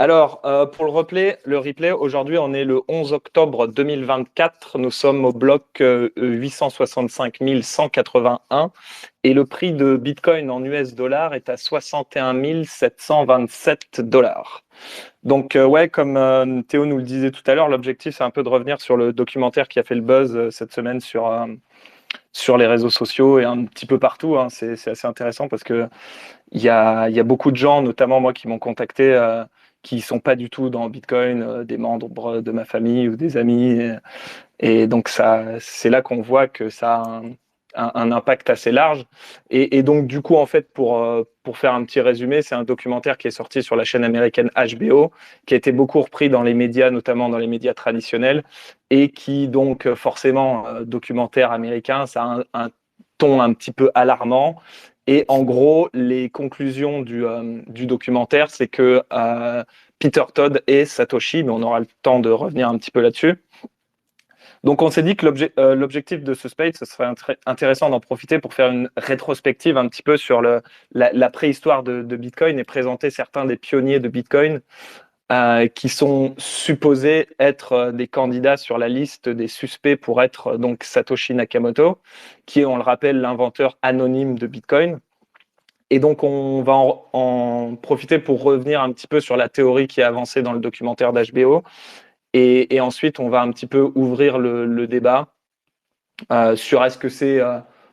Alors, pour le replay, aujourd'hui, on est le 11 octobre 2024. Nous sommes au bloc 865 181 et le prix de Bitcoin en US dollars est à 61 727 dollars. Donc, ouais, comme Théo nous le disait tout à l'heure, l'objectif, c'est un peu de revenir sur le documentaire qui a fait le buzz cette semaine sur les réseaux sociaux et un petit peu partout, hein. C'est assez intéressant parce que il y a beaucoup de gens, notamment moi, qui m'ont contacté, qui sont pas du tout dans Bitcoin, des membres de ma famille ou des amis. Et donc, c'est là qu'on voit que ça a un impact assez large. Et donc, du coup, en fait, pour faire un petit résumé, c'est un documentaire qui est sorti sur la chaîne américaine HBO, qui a été beaucoup repris dans les médias, notamment dans les médias traditionnels, et qui, donc, forcément, documentaire américain, ça a un ton un petit peu alarmant. Et en gros, les conclusions du documentaire, c'est que Peter Todd et Satoshi, mais on aura le temps de revenir un petit peu là-dessus. Donc on s'est dit que l'objectif de ce space, ce serait intéressant d'en profiter pour faire une rétrospective un petit peu sur la préhistoire de Bitcoin et présenter certains des pionniers de Bitcoin qui sont supposés être des candidats sur la liste des suspects pour être donc Satoshi Nakamoto, qui est, on le rappelle, l'inventeur anonyme de Bitcoin. Et donc, on va en profiter pour revenir un petit peu sur la théorie qui est avancée dans le documentaire d'HBO. Et ensuite, on va un petit peu ouvrir le débat sur est-ce que c'est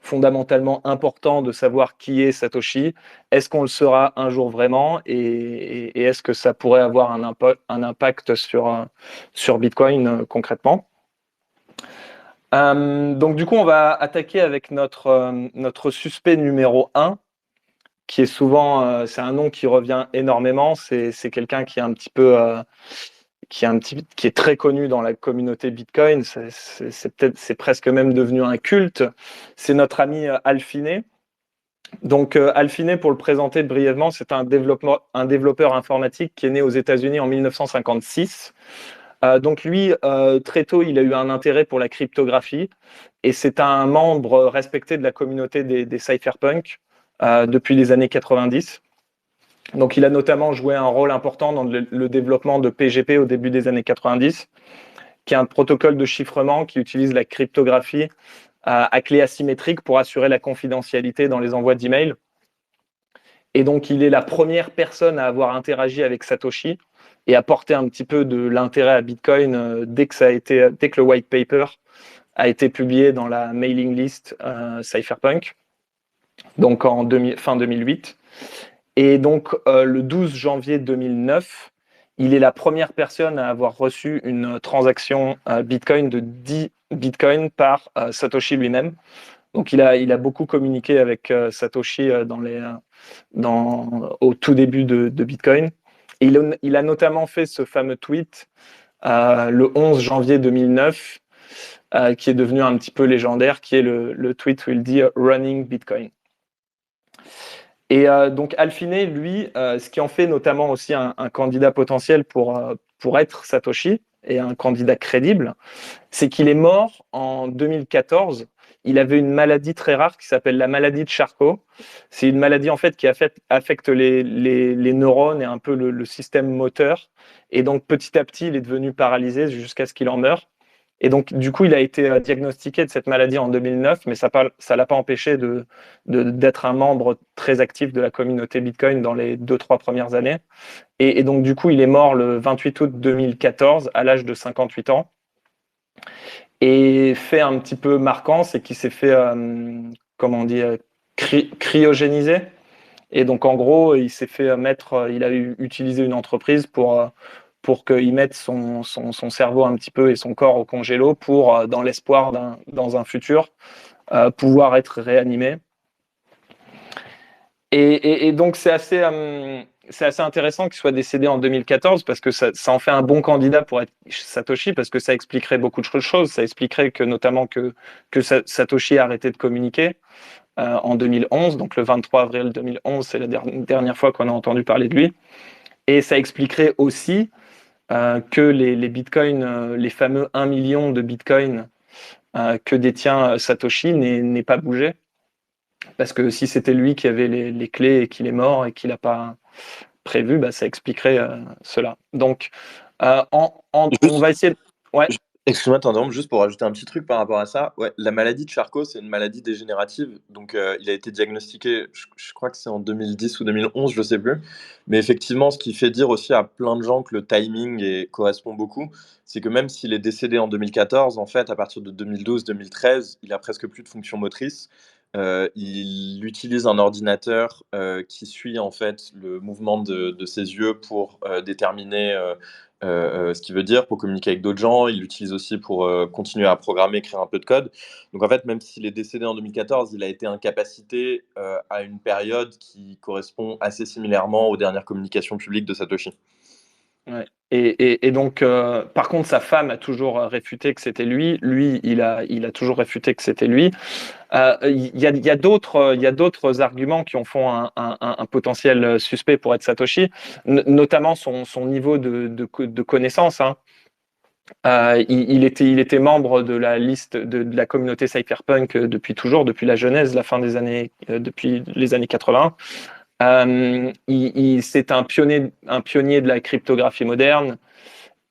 fondamentalement important de savoir qui est Satoshi, est-ce qu'on le saura un jour vraiment, et est-ce que ça pourrait avoir un impact sur Bitcoin concrètement. Donc, du coup, on va attaquer avec notre suspect numéro 1, qui est souvent, c'est un nom qui revient énormément. C'est quelqu'un qui est un petit peu, qui est très connu dans la communauté Bitcoin. C'est presque même devenu un culte. C'est notre ami Hal Finney. Donc Hal Finney, pour le présenter brièvement, c'est un développeur informatique qui est né aux États-Unis en 1956. Donc lui, très tôt, il a eu un intérêt pour la cryptographie et c'est un membre respecté de la communauté des cypherpunks depuis les années 90. Donc il a notamment joué un rôle important dans le développement de PGP au début des années 90, qui est un protocole de chiffrement qui utilise la cryptographie à clé asymétrique pour assurer la confidentialité dans les envois d'emails. Et donc il est la première personne à avoir interagi avec Satoshi et à porter un petit peu de l'intérêt à Bitcoin dès que le white paper a été publié dans la mailing list Cypherpunk, donc fin 2008. Et donc, le 12 janvier 2009, il est la première personne à avoir reçu une transaction Bitcoin de 10 Bitcoins par Satoshi lui-même. Donc, il a beaucoup communiqué avec Satoshi au tout début de Bitcoin. Et il a notamment fait ce fameux tweet le 11 janvier 2009, qui est devenu un petit peu légendaire, qui est le tweet où il dit « Running Bitcoin ». Et donc Hal Finney, lui, ce qui en fait notamment aussi un candidat potentiel pour être Satoshi et un candidat crédible, c'est qu'il est mort en 2014. Il avait une maladie très rare qui s'appelle la maladie de Charcot. C'est une maladie en fait qui affecte les neurones et un peu le système moteur. Et donc petit à petit, il est devenu paralysé jusqu'à ce qu'il en meure. Et donc, du coup, il a été diagnostiqué de cette maladie en 2009, mais ça ne l'a pas empêché d'être un membre très actif de la communauté Bitcoin dans les 2-3 premières années. Et donc, du coup, il est mort le 28 août 2014 à l'âge de 58 ans. Et fait un petit peu marquant, c'est qu'il s'est fait, comment on dit, cryogéniser. Et donc, en gros, il s'est fait il a utilisé une entreprise pour qu'il mette son cerveau un petit peu et son corps au congélo pour, dans l'espoir dans un futur, pouvoir être réanimé. Et donc, c'est assez intéressant qu'il soit décédé en 2014 parce que ça en fait un bon candidat pour être Satoshi, parce que ça expliquerait beaucoup de choses. Ça expliquerait notamment que Satoshi a arrêté de communiquer en 2011, donc le 23 avril 2011, c'est la dernière fois qu'on a entendu parler de lui. Et ça expliquerait aussi que les bitcoins, les fameux 1 million de bitcoins que détient Satoshi n'aient pas bougé. Parce que si c'était lui qui avait les clés et qu'il est mort et qu'il n'a prévu, ça expliquerait cela. Donc, on va essayer. Ouais. Excuse-moi de t'interrompre, juste pour rajouter un petit truc par rapport à ça. Ouais, la maladie de Charcot, c'est une maladie dégénérative. Donc, il a été diagnostiqué, je crois que c'est en 2010 ou 2011, je sais plus. Mais effectivement, ce qui fait dire aussi à plein de gens que le timing correspond beaucoup, c'est que même s'il est décédé en 2014, en fait, à partir de 2012-2013, il a presque plus de fonction motrice. Il utilise un ordinateur qui suit en fait le mouvement de ses yeux pour déterminer ce qu'il veut dire, pour communiquer avec d'autres gens. Il l'utilise aussi pour continuer à programmer, écrire un peu de code. Donc en fait, même s'il est décédé en 2014, il a été incapacité à une période qui correspond assez similairement aux dernières communications publiques de Satoshi. Ouais. Et donc, par contre, sa femme a toujours réfuté que c'était lui. Lui, il a toujours réfuté que c'était lui. Il y a d'autres arguments qui en font un potentiel suspect pour être Satoshi, notamment son niveau de connaissance. Hein. Il était membre de la liste de la communauté cypherpunk depuis toujours, depuis la genèse, la fin des années, depuis les années 80. C'est un pionnier de la cryptographie moderne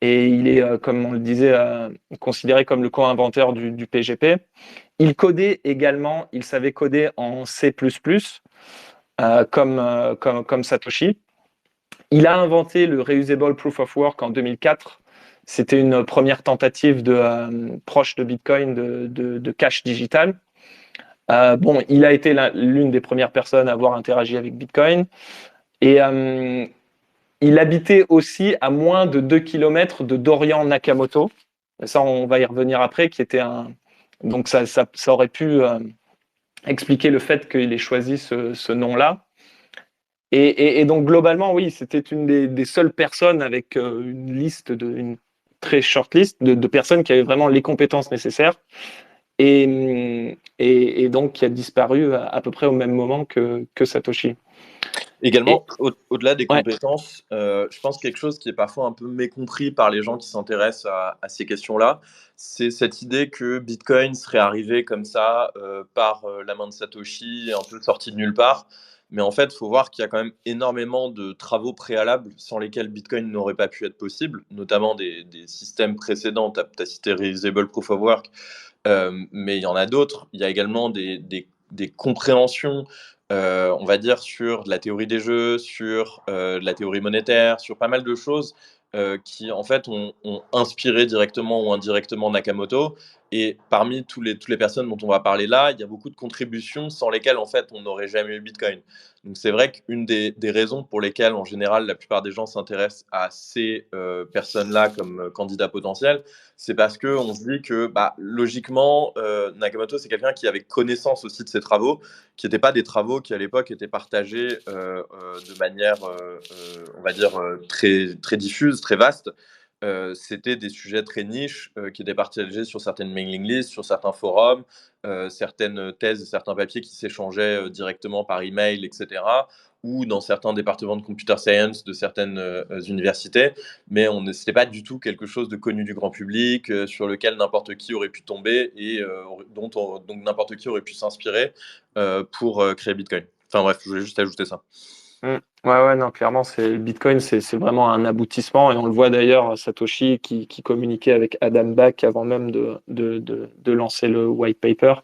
et il est, comme on le disait, considéré comme le co-inventeur du PGP. Il codait également, il savait coder en C++, comme Satoshi. Il a inventé le Reusable Proof of Work en 2004. C'était une première tentative proche de Bitcoin de cash digital. Il a été l'une des premières personnes à avoir interagi avec Bitcoin. Et il habitait aussi à moins de 2 km de Dorian Nakamoto. Ça, on va y revenir après, qui était donc ça aurait pu expliquer le fait qu'il ait choisi ce nom-là. Et donc globalement, oui, c'était une des seules personnes avec une très short list de personnes qui avaient vraiment les compétences nécessaires et donc qui a disparu à peu près au même moment que Satoshi. Également, au-delà des Ouais. compétences, je pense quelque chose qui est parfois un peu mécompris par les gens qui s'intéressent à ces questions-là, c'est cette idée que Bitcoin serait arrivé comme ça par la main de Satoshi, un peu sorti de nulle part. Mais en fait, il faut voir qu'il y a quand même énormément de travaux préalables sans lesquels Bitcoin n'aurait pas pu être possible, notamment des systèmes précédents. Tu as cité Reusable Proof of Work, mais il y en a d'autres. Il y a également des compréhensions on va dire, sur de la théorie des jeux, sur de la théorie monétaire, sur pas mal de choses qui, en fait, ont inspiré directement ou indirectement Nakamoto. Et parmi toutes les personnes dont on va parler là, il y a beaucoup de contributions sans lesquelles, en fait, on n'aurait jamais eu Bitcoin. Donc, c'est vrai qu'une des raisons pour lesquelles, en général, la plupart des gens s'intéressent à ces personnes-là comme candidats potentiels, c'est parce qu'on se dit que, logiquement, Nakamoto, c'est quelqu'un qui avait connaissance aussi de ses travaux, qui n'étaient pas des travaux qui, à l'époque, étaient partagés de manière, on va dire, très, très diffuse, très vaste. C'était des sujets très niches qui étaient partagés sur certaines mailing lists, sur certains forums, certaines thèses et certains papiers qui s'échangeaient directement par email, etc., ou dans certains départements de computer science de certaines universités, mais ce n'était pas du tout quelque chose de connu du grand public, sur lequel n'importe qui aurait pu tomber et donc n'importe qui aurait pu s'inspirer pour créer Bitcoin. Enfin bref, je voulais juste ajouter ça. Ouais, non, clairement, Bitcoin, c'est vraiment un aboutissement et on le voit d'ailleurs, Satoshi qui communiquait avec Adam Back avant même de lancer le white paper.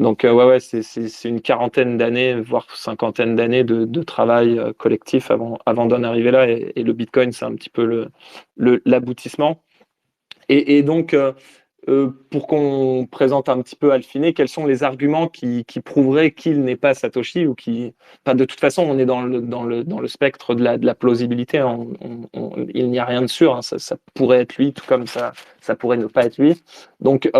Donc, ouais, c'est une quarantaine d'années, voire cinquantaine d'années de travail collectif avant d'en arriver là et le Bitcoin, c'est un petit peu l'aboutissement. Et donc, pour qu'on présente un petit peu Alphine, quels sont les arguments qui prouveraient qu'il n'est pas Satoshi ou qui, enfin, de toute façon, on est dans le spectre de la plausibilité. Il n'y a rien de sûr. Hein, ça pourrait être lui, tout comme ça pourrait ne pas être lui. Donc,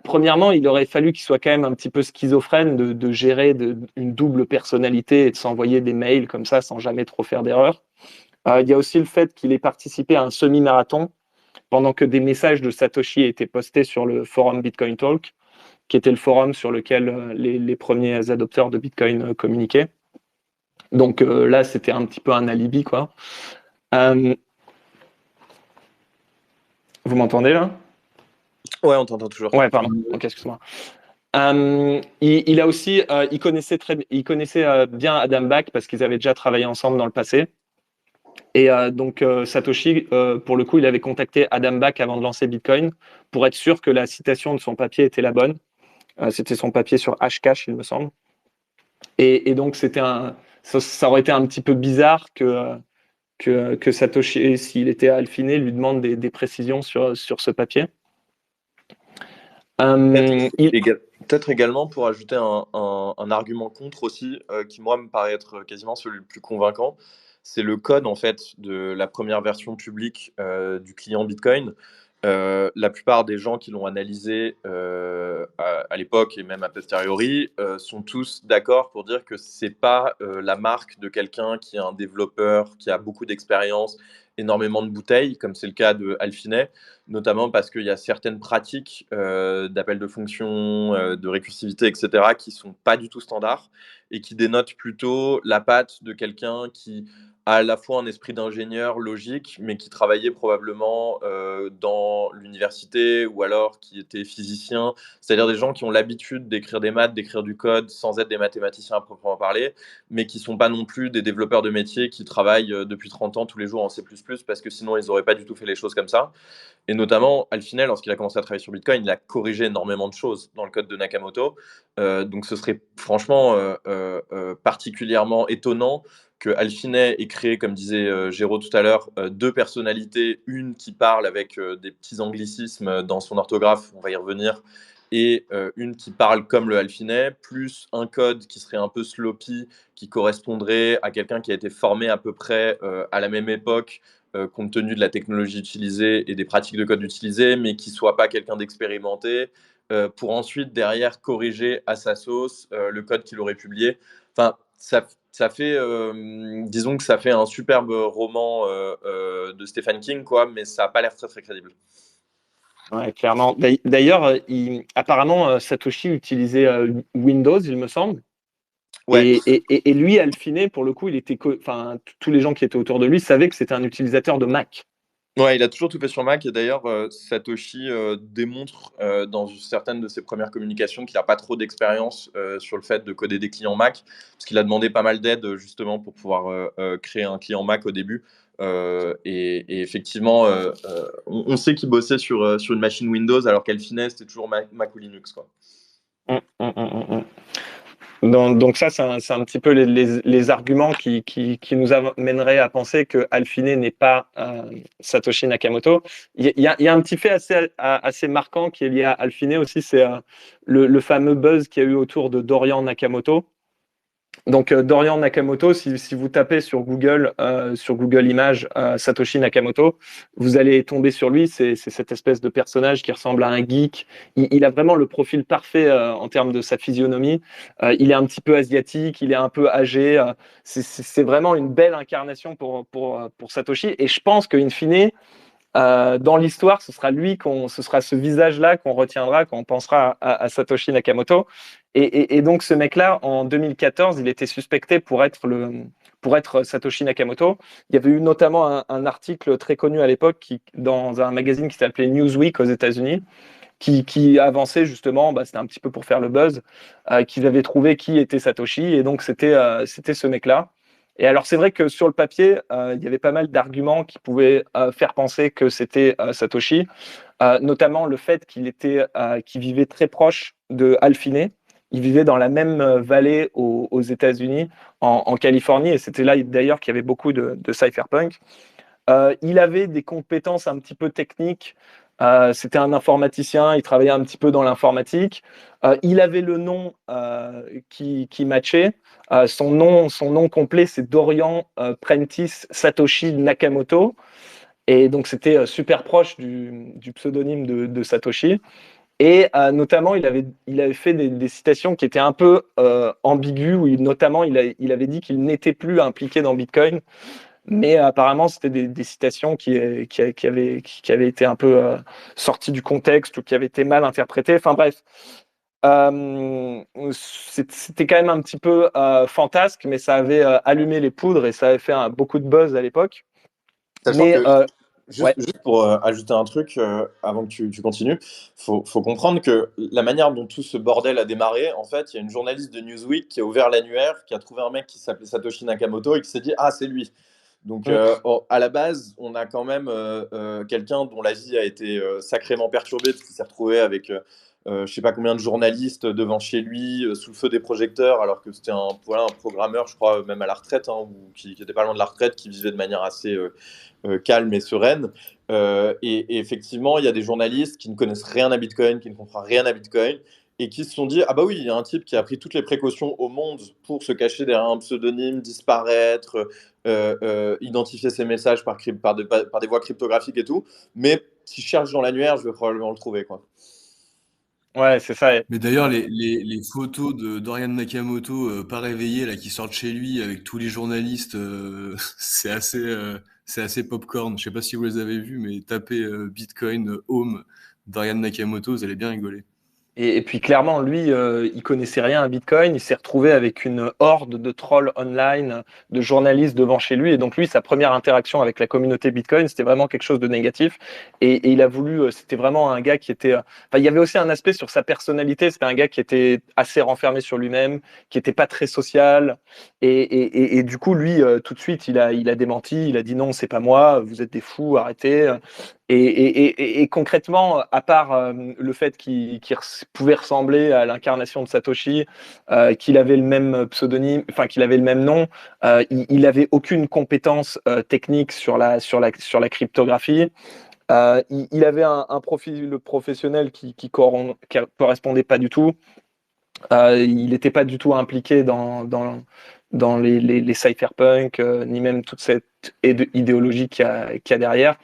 premièrement, il aurait fallu qu'il soit quand même un petit peu schizophrène de gérer une double personnalité et de s'envoyer des mails comme ça sans jamais trop faire d'erreur. Il y a aussi le fait qu'il ait participé à un semi-marathon pendant que des messages de Satoshi étaient postés sur le forum Bitcoin Talk, qui était le forum sur lequel les premiers adopteurs de Bitcoin communiquaient. Donc là, c'était un petit peu un alibi, quoi. Vous m'entendez là? Ouais, on t'entend toujours. Ouais, pardon. Ok, excuse-moi. Il a aussi, il connaissait bien Adam Back parce qu'ils avaient déjà travaillé ensemble dans le passé. Et donc Satoshi, pour le coup, il avait contacté Adam Back avant de lancer Bitcoin pour être sûr que la citation de son papier était la bonne. C'était son papier sur Hashcash, il me semble. Et donc ça aurait été un petit peu bizarre que Satoshi, s'il était affiné, lui demande des précisions sur ce papier. Peut-être Il... peut-être également pour ajouter un argument contre aussi, qui moi me paraît être quasiment celui le plus convaincant, c'est le code en fait de la première version publique du client Bitcoin. La plupart des gens qui l'ont analysé à l'époque et même a posteriori sont tous d'accord pour dire que c'est pas la marque de quelqu'un qui est un développeur, qui a beaucoup d'expérience, énormément de bouteilles, comme c'est le cas de Alfinet, notamment parce qu'il y a certaines pratiques d'appel de fonction, de récursivité, etc., qui sont pas du tout standards et qui dénotent plutôt la patte de quelqu'un qui à la fois un esprit d'ingénieur logique, mais qui travaillait probablement dans l'université ou alors qui était physicien, c'est-à-dire des gens qui ont l'habitude d'écrire des maths, d'écrire du code sans être des mathématiciens à proprement parler, mais qui ne sont pas non plus des développeurs de métier qui travaillent depuis 30 ans tous les jours en C++, parce que sinon ils n'auraient pas du tout fait les choses comme ça. Et notamment, Alphine, lorsqu'il a commencé à travailler sur Bitcoin, il a corrigé énormément de choses dans le code de Nakamoto. Donc ce serait franchement particulièrement étonnant que Alphine ait créé, comme disait Géraud tout à l'heure, deux personnalités, une qui parle avec des petits anglicismes dans son orthographe, on va y revenir, et une qui parle comme le Alphine, plus un code qui serait un peu sloppy, qui correspondrait à quelqu'un qui a été formé à peu près à la même époque, compte tenu de la technologie utilisée et des pratiques de code utilisées, mais qui ne soit pas quelqu'un d'expérimenté, pour ensuite derrière corriger à sa sauce le code qu'il aurait publié. Enfin, ça fait, disons que ça fait un superbe roman de Stephen King, quoi, mais ça n'a pas l'air très très crédible. Ouais, clairement. D'ailleurs, apparemment, Satoshi utilisait Windows, il me semble. Ouais, Et lui, Alphine, pour le coup, enfin, tous les gens qui étaient autour de lui savaient que c'était un utilisateur de Mac. ouais, il a toujours tout fait sur Mac. Et d'ailleurs, Satoshi démontre dans certaines de ses premières communications qu'il n'a pas trop d'expérience sur le fait de coder des clients Mac, parce qu'il a demandé pas mal d'aide justement pour pouvoir créer un client Mac au début. Et effectivement, on sait qu'il bossait sur une machine Windows, alors qu'Alphine, c'était toujours Mac ou Linux, quoi. Donc ça, c'est un petit peu les arguments qui nous amèneraient à penser que Alphine n'est pas Satoshi Nakamoto. Il y a un petit fait assez marquant qui est lié à Alphine aussi, c'est le fameux buzz qu'il y a eu autour de Dorian Nakamoto. Donc Dorian Nakamoto, si vous tapez sur Google Images Satoshi Nakamoto, vous allez tomber sur lui. C'est cette espèce de personnage qui ressemble à un geek. Il a vraiment le profil parfait en termes de sa physionomie. Il est un petit peu asiatique, il est un peu âgé. C'est vraiment une belle incarnation pour Satoshi. Et je pense qu'in fine, dans l'histoire, ce sera ce visage-là qu'on retiendra quand on pensera à Satoshi Nakamoto. Et donc ce mec-là, en 2014, il était suspecté pour être Satoshi Nakamoto. Il y avait eu notamment un article très connu à l'époque dans un magazine qui s'appelait Newsweek aux États-Unis, qui avançait justement, c'était un petit peu pour faire le buzz, qu'ils avaient trouvé qui était Satoshi, et donc c'était ce mec-là. Et alors c'est vrai que sur le papier, il y avait pas mal d'arguments qui pouvaient faire penser que c'était Satoshi, notamment le fait qu'il vivait très proche de Alphine. Il vivait dans la même vallée aux États-Unis, en Californie, et c'était là d'ailleurs qu'il y avait beaucoup de cypherpunk. Il avait des compétences un petit peu techniques. C'était un informaticien, il travaillait un petit peu dans l'informatique. Il avait le nom qui matchait. Son nom complet, c'est Dorian Prentice Satoshi Nakamoto. Et donc, c'était super proche du pseudonyme de Satoshi. Et notamment, il avait fait des citations qui étaient un peu ambiguës, où notamment, il avait dit qu'il n'était plus impliqué dans Bitcoin. Mais apparemment, c'était des citations qui avaient été un peu sorties du contexte ou qui avaient été mal interprétées. Enfin bref, c'était quand même un petit peu fantasque, mais ça avait allumé les poudres et ça avait fait beaucoup de buzz à l'époque. Sachant Mais que, ouais, juste pour ajouter un truc avant que tu continues, faut comprendre que la manière dont tout ce bordel a démarré, en fait, il y a une journaliste de Newsweek qui a ouvert l'annuaire, qui a trouvé un mec qui s'appelait Satoshi Nakamoto et qui s'est dit: Ah, c'est lui. Donc, Mm. à la base, on a quand même quelqu'un dont la vie a été sacrément perturbée, parce qu'il s'est retrouvé avec je ne sais pas combien de journalistes devant chez lui, sous le feu des projecteurs, alors que c'était un programmeur, je crois, même à la retraite, hein, ou qui était pas loin de la retraite, qui vivait de manière assez calme et sereine. Et effectivement, il y a des journalistes qui ne connaissent rien à Bitcoin, qui ne comprennent rien à Bitcoin, et qui se sont dit, ah bah oui, il y a un type qui a pris toutes les précautions au monde pour se cacher derrière un pseudonyme, disparaître, identifier ses messages par des voies cryptographiques et tout. Mais si je cherche dans l'annuaire, je vais probablement le trouver, quoi. Ouais, c'est ça. Mais d'ailleurs, les photos de Dorian Nakamoto pas réveillé là qui sortent chez lui avec tous les journalistes, c'est assez popcorn. Je sais pas si vous les avez vus, mais tapez Bitcoin Home Dorian Nakamoto, vous allez bien rigoler. Et puis clairement, lui, il connaissait rien à Bitcoin. Il s'est retrouvé avec une horde de trolls online, de journalistes devant chez lui. Et donc lui, sa première interaction avec la communauté Bitcoin, c'était vraiment quelque chose de négatif. Et il a voulu, c'était vraiment un gars qui était. Enfin, il y avait aussi un aspect sur sa personnalité. C'était un gars qui était assez renfermé sur lui-même, qui était pas très social. Et du coup, lui, tout de suite, il a démenti. Il a dit non, c'est pas moi. Vous êtes des fous. Arrêtez. Et concrètement, à part le fait qu'il pouvait ressembler à l'incarnation de Satoshi, qu'il avait le même pseudonyme, enfin qu'il avait le même nom, il avait aucune compétence technique sur la cryptographie. Il avait un profil professionnel qui correspondait pas du tout. Il n'était pas du tout impliqué dans les cypherpunks, ni même toute cette idéologie qu'il y a derrière.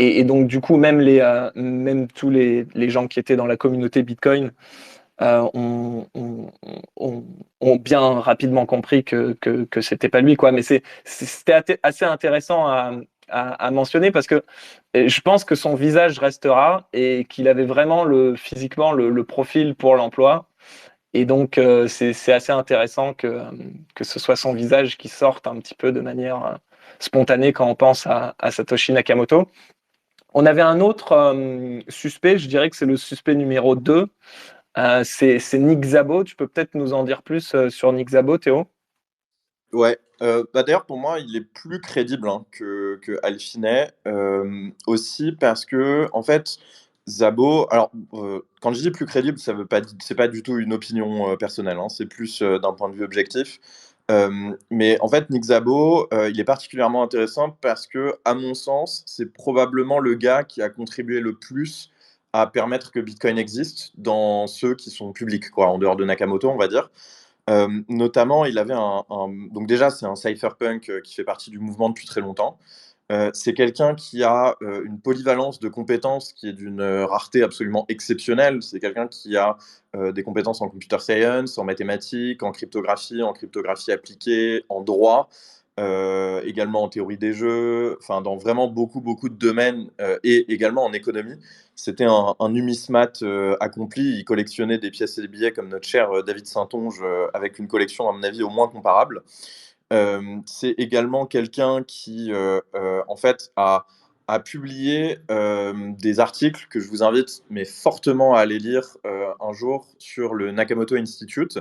Et donc, du coup, même tous les gens qui étaient dans la communauté Bitcoin ont bien rapidement compris que c'était pas lui, quoi. Mais c'était assez intéressant à mentionner parce que je pense que son visage restera et qu'il avait vraiment physiquement le profil pour l'emploi. Et donc, c'est assez intéressant que ce soit son visage qui sorte un petit peu de manière spontanée quand on pense à Satoshi Nakamoto. On avait un autre suspect, je dirais que c'est le suspect numéro 2. C'est Nick Szabo. Tu peux peut-être nous en dire plus sur Nick Szabo, Théo? Ouais. Bah d'ailleurs, pour moi, il est plus crédible hein, que Alfinet, aussi parce que, en fait, Szabo, alors, quand je dis plus crédible, ça veut pas, c'est pas du tout une opinion personnelle, hein, c'est plus d'un point de vue objectif. Mais en fait, Nick Szabo, il est particulièrement intéressant parce que, à mon sens, c'est probablement le gars qui a contribué le plus à permettre que Bitcoin existe dans ceux qui sont publics, quoi, en dehors de Nakamoto, on va dire. Notamment, il avait donc déjà, c'est un cypherpunk qui fait partie du mouvement depuis très longtemps. C'est quelqu'un qui a une polyvalence de compétences qui est d'une rareté absolument exceptionnelle. C'est quelqu'un qui a des compétences en computer science, en mathématiques, en cryptographie appliquée, en droit, également en théorie des jeux, enfin dans vraiment beaucoup, beaucoup de domaines et également en économie. C'était un numismate accompli. Il collectionnait des pièces et des billets comme notre cher David Saintonge, avec une collection, à mon avis, au moins comparable. C'est également quelqu'un qui, en fait, a publié des articles que je vous invite, mais fortement à aller lire un jour sur le Nakamoto Institute.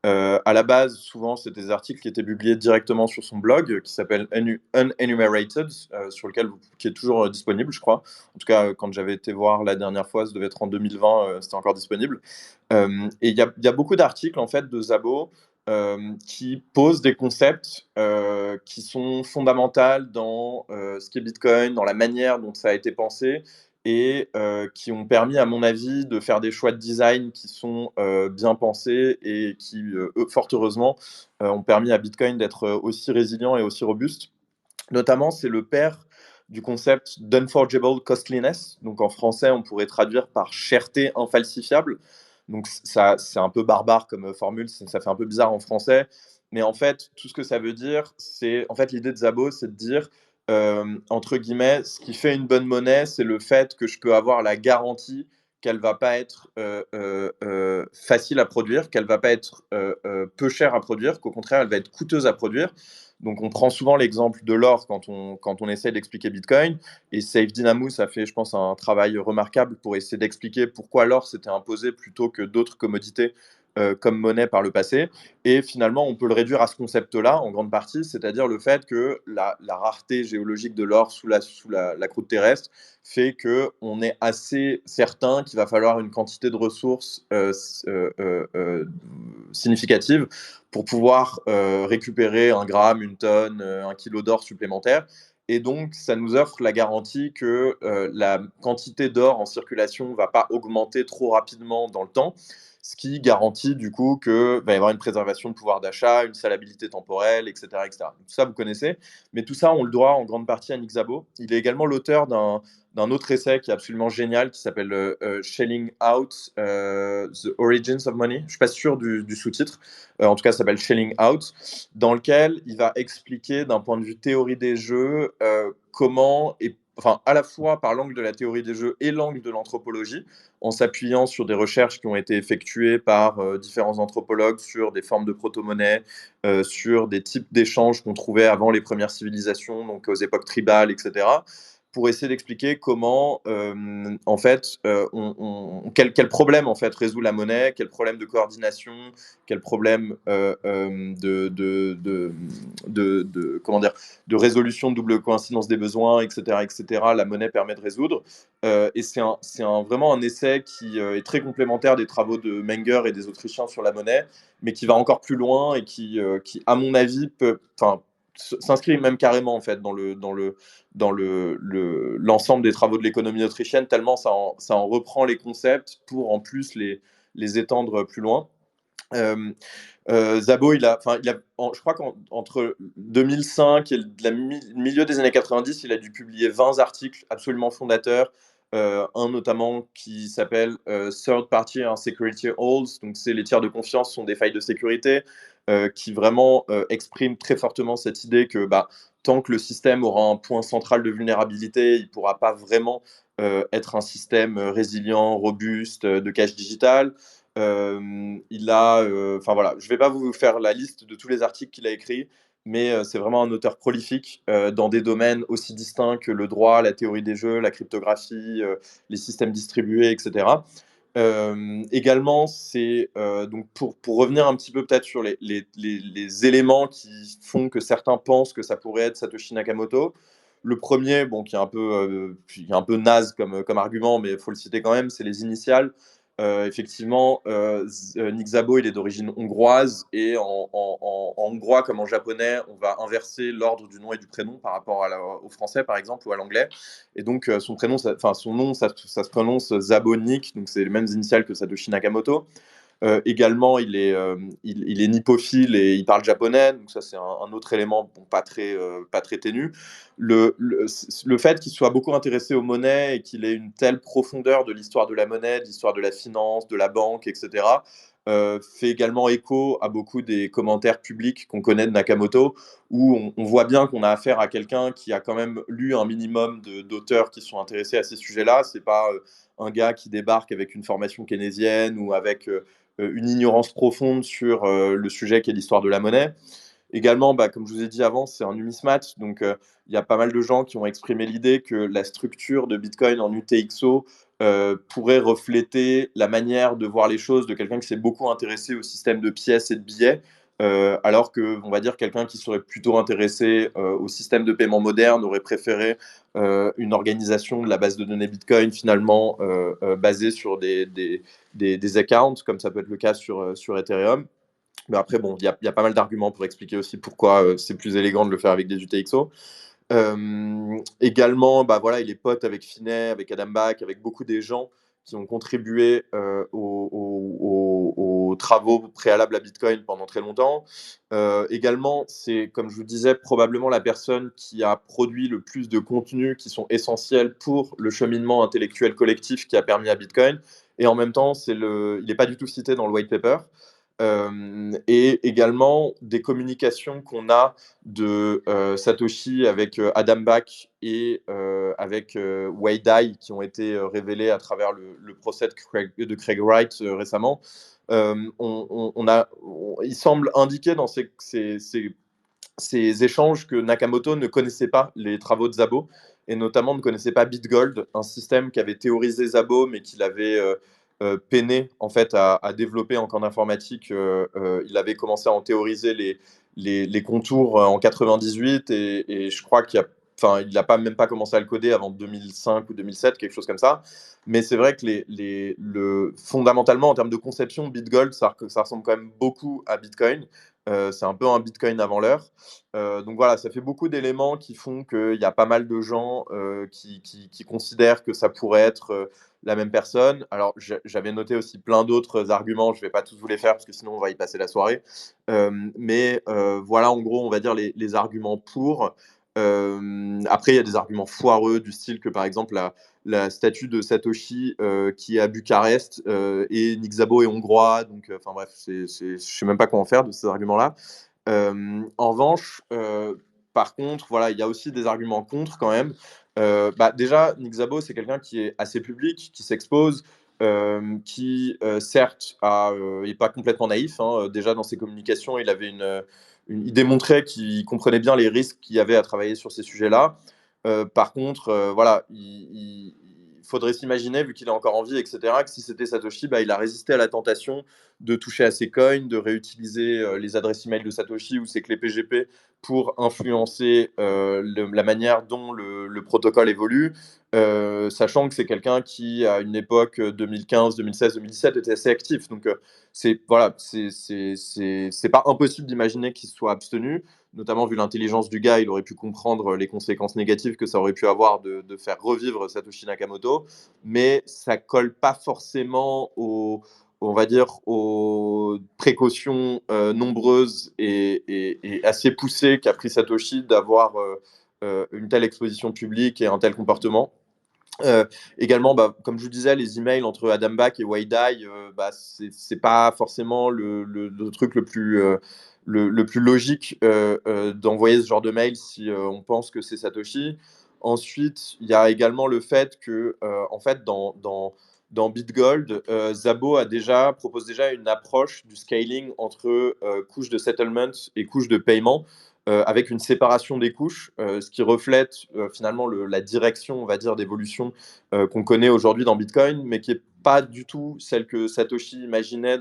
À la base, souvent, c'est des articles qui étaient publiés directement sur son blog, qui s'appelle Unenumerated, qui est toujours disponible, je crois. En tout cas, quand j'avais été voir la dernière fois, ça devait être en 2020, c'était encore disponible. Et il y a beaucoup d'articles, en fait, de Szabo qui posent des concepts qui sont fondamentaux dans ce qu'est Bitcoin, dans la manière dont ça a été pensé, et qui ont permis, à mon avis, de faire des choix de design qui sont bien pensés et qui, fort heureusement, ont permis à Bitcoin d'être aussi résilient et aussi robuste. Notamment, c'est le père du concept d'unforgeable costliness. Donc en français, on pourrait traduire par cherté infalsifiable. Donc ça, c'est un peu barbare comme formule, ça fait un peu bizarre en français. Mais en fait, tout ce que ça veut dire, c'est en fait l'idée de Szabo, c'est de dire entre guillemets, ce qui fait une bonne monnaie, c'est le fait que je peux avoir la garantie qu'elle va pas être facile à produire, qu'elle va pas être peu chère à produire, qu'au contraire, elle va être coûteuse à produire. Donc, on prend souvent l'exemple de l'or quand on essaie d'expliquer Bitcoin. Et Safe Dynamous a fait, je pense, un travail remarquable pour essayer d'expliquer pourquoi l'or s'était imposé plutôt que d'autres commodités comme monnaie par le passé. Et finalement, on peut le réduire à ce concept-là, en grande partie, c'est-à-dire le fait que la rareté géologique de l'or sous la croûte terrestre fait qu'on est assez certain qu'il va falloir une quantité de ressources significative pour pouvoir récupérer 1 gramme, 1 tonne, 1 kilo d'or supplémentaire. Et donc, ça nous offre la garantie que la quantité d'or en circulation ne va pas augmenter trop rapidement dans le temps, ce qui garantit du coup qu'il va y avoir une préservation de pouvoir d'achat, une salabilité temporelle, etc., etc. Tout ça, vous connaissez. Mais tout ça, on le doit en grande partie à Nick Szabo. Il est également l'auteur d'un autre essai qui est absolument génial, qui s'appelle Shelling Out, The Origins of Money. Je ne suis pas sûr du sous-titre. En tout cas, ça s'appelle Shelling Out, dans lequel il va expliquer d'un point de vue théorie des jeux comment, enfin, à la fois par l'angle de la théorie des jeux et l'angle de l'anthropologie, en s'appuyant sur des recherches qui ont été effectuées par différents anthropologues sur des formes de proto-monnaie, sur des types d'échanges qu'on trouvait avant les premières civilisations, donc aux époques tribales, etc., pour essayer d'expliquer comment, en fait, quel problème en fait résout la monnaie, quel problème de coordination, quel problème comment dire, de résolution de double coïncidence des besoins, etc., la monnaie permet de résoudre. Et c'est vraiment un essai qui est très complémentaire des travaux de Menger et des Autrichiens sur la monnaie, mais qui va encore plus loin et qui à mon avis, s'inscrit même carrément en fait dans l'ensemble des travaux de l'économie autrichienne, tellement ça en reprend les concepts pour en plus les étendre plus loin. Szabo, je crois qu'entre 2005 et le milieu des années 90, il a dû publier 20 articles absolument fondateurs, un notamment qui s'appelle Third Party and Security Holes, donc c'est les tiers de confiance sont des failles de sécurité, qui vraiment exprime très fortement cette idée que tant que le système aura un point central de vulnérabilité, il ne pourra pas vraiment être un système résilient, robuste, de cash digital. Voilà, je ne vais pas vous faire la liste de tous les articles qu'il a écrits, mais c'est vraiment un auteur prolifique dans des domaines aussi distincts que le droit, la théorie des jeux, la cryptographie, les systèmes distribués, etc. Également, c'est donc pour revenir un petit peu peut-être sur les éléments qui font que certains pensent que ça pourrait être Satoshi Nakamoto. Le premier, qui est un peu naze comme argument, mais il faut le citer quand même, c'est les initiales. Effectivement, Nick Szabo, il est d'origine hongroise et en hongrois comme en japonais, on va inverser l'ordre du nom et du prénom par rapport au français par exemple ou à l'anglais. Et donc son nom, ça se prononce Szabo Nick, donc c'est les mêmes initiales que Satoshi Nakamoto. Également, il est nippophile et il parle japonais, donc ça c'est un autre élément pas très ténu. Le fait qu'il soit beaucoup intéressé aux monnaies et qu'il ait une telle profondeur de l'histoire de la monnaie, de l'histoire de la finance, de la banque, etc., fait également écho à beaucoup des commentaires publics qu'on connaît de Nakamoto, où on voit bien qu'on a affaire à quelqu'un qui a quand même lu un minimum d'auteurs qui sont intéressés à ces sujets-là. C'est pas un gars qui débarque avec une formation keynésienne ou avec une ignorance profonde sur le sujet qui est l'histoire de la monnaie. Également, comme je vous ai dit avant, c'est un numismate, donc il y a pas mal de gens qui ont exprimé l'idée que la structure de Bitcoin en UTXO pourrait refléter la manière de voir les choses de quelqu'un qui s'est beaucoup intéressé au système de pièces et de billets, alors que, on va dire, quelqu'un qui serait plutôt intéressé au système de paiement moderne aurait préféré une organisation de la base de données Bitcoin finalement basée sur des accounts, comme ça peut être le cas sur Ethereum. Mais après, il y a pas mal d'arguments pour expliquer aussi pourquoi c'est plus élégant de le faire avec des UTXO. Également, voilà, il est pote avec Finney, avec Adam Back, avec beaucoup des gens qui ont contribué aux travaux préalables à Bitcoin pendant très longtemps. Également, c'est, comme je vous disais, probablement la personne qui a produit le plus de contenus qui sont essentiels pour le cheminement intellectuel collectif qui a permis à Bitcoin. Et en même temps, il n'est pas du tout cité dans le white paper. Et également des communications qu'on a de Satoshi avec Adam Back et avec Wei Dai qui ont été révélées à travers le procès de Craig Wright récemment. Il semble indiquer dans ces échanges que Nakamoto ne connaissait pas les travaux de Szabo et notamment ne connaissait pas BitGold, un système qu'avait théorisé Szabo mais qu'il avait peiné en fait à développer en informatique. Il avait commencé à en théoriser les contours en 98 et je crois il n'a pas même pas commencé à le coder avant 2005 ou 2007, quelque chose comme ça. Mais c'est vrai que fondamentalement, en termes de conception, BitGold, ça ressemble quand même beaucoup à Bitcoin. C'est un peu un Bitcoin avant l'heure. Donc voilà, ça fait beaucoup d'éléments qui font qu'il y a pas mal de gens qui considèrent que ça pourrait être la même personne. Alors, j'avais noté aussi plein d'autres arguments, je ne vais pas tous vous les faire parce que sinon on va y passer la soirée. Mais voilà, en gros, on va dire les arguments pour. Après, il y a des arguments foireux du style que, par exemple, la statue de Satoshi qui est à Bucarest et Nick Szabo est hongrois. Donc, enfin bref, je ne sais même pas quoi en faire de ces arguments-là. En revanche, par contre, voilà, il y a aussi des arguments contre quand même. Déjà, Nick Szabo, c'est quelqu'un qui est assez public, qui s'expose, qui, certes, n'est pas complètement naïf. Hein. Déjà, dans ses communications, il démontrait qu'il comprenait bien les risques qu'il y avait à travailler sur ces sujets-là. Par contre, voilà, il faudrait s'imaginer, vu qu'il est encore en vie, etc., que si c'était Satoshi, il a résisté à la tentation de toucher à ses coins, de réutiliser les adresses email de Satoshi ou ses clés PGP pour influencer la manière dont le protocole évolue, sachant que c'est quelqu'un qui, à une époque 2015, 2016, 2017, était assez actif. Donc, c'est pas impossible d'imaginer qu'il se soit abstenu, notamment vu l'intelligence du gars, il aurait pu comprendre les conséquences négatives que ça aurait pu avoir de faire revivre Satoshi Nakamoto, mais ça colle pas forcément on va dire, aux précautions nombreuses et assez poussées qu'a pris Satoshi d'avoir une telle exposition publique et un tel comportement. Également, comme je vous disais, les emails entre Adam Back et Wei Dai, c'est pas forcément le truc le plus logique d'envoyer ce genre de mail si on pense que c'est Satoshi. Ensuite, il y a également le fait que, en fait, dans BitGold, Szabo propose déjà une approche du scaling entre couches de settlement et couches de paiement, avec une séparation des couches, ce qui reflète finalement la direction, on va dire, d'évolution qu'on connaît aujourd'hui dans Bitcoin, mais qui n'est pas du tout celle que Satoshi imaginait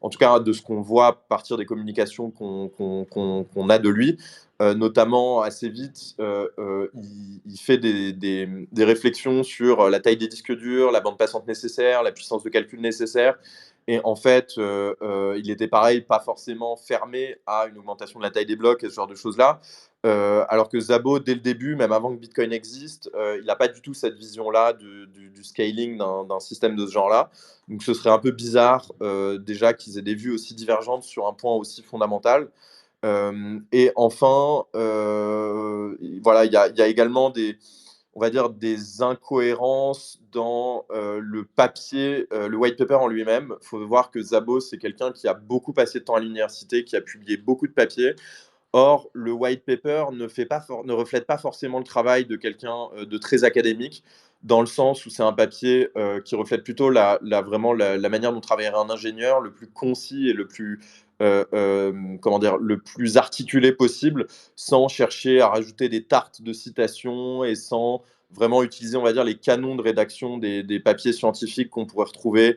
en tout cas de ce qu'on voit à partir des communications qu'on a de lui. Notamment, assez vite, il fait des réflexions sur la taille des disques durs, la bande passante nécessaire, la puissance de calcul nécessaire. Et en fait, il était pareil, pas forcément fermé à une augmentation de la taille des blocs et ce genre de choses-là. Alors que Szabo, dès le début, même avant que Bitcoin existe, il n'a pas du tout cette vision-là du scaling d'un système de ce genre-là. Donc ce serait un peu bizarre déjà qu'ils aient des vues aussi divergentes sur un point aussi fondamental. Et enfin, voilà, il y a également on va dire, des incohérences dans le papier, le white paper en lui-même. Il faut voir que Szabo, c'est quelqu'un qui a beaucoup passé de temps à l'université, qui a publié beaucoup de papiers. Or, le white paper ne reflète pas forcément le travail de quelqu'un de très académique, dans le sens où c'est un papier qui reflète plutôt vraiment la manière dont travaillerait un ingénieur, le plus concis et comment dire, le plus articulé possible, sans chercher à rajouter des tartes de citations et sans vraiment utiliser, on va dire, les canons de rédaction des papiers scientifiques qu'on pourrait retrouver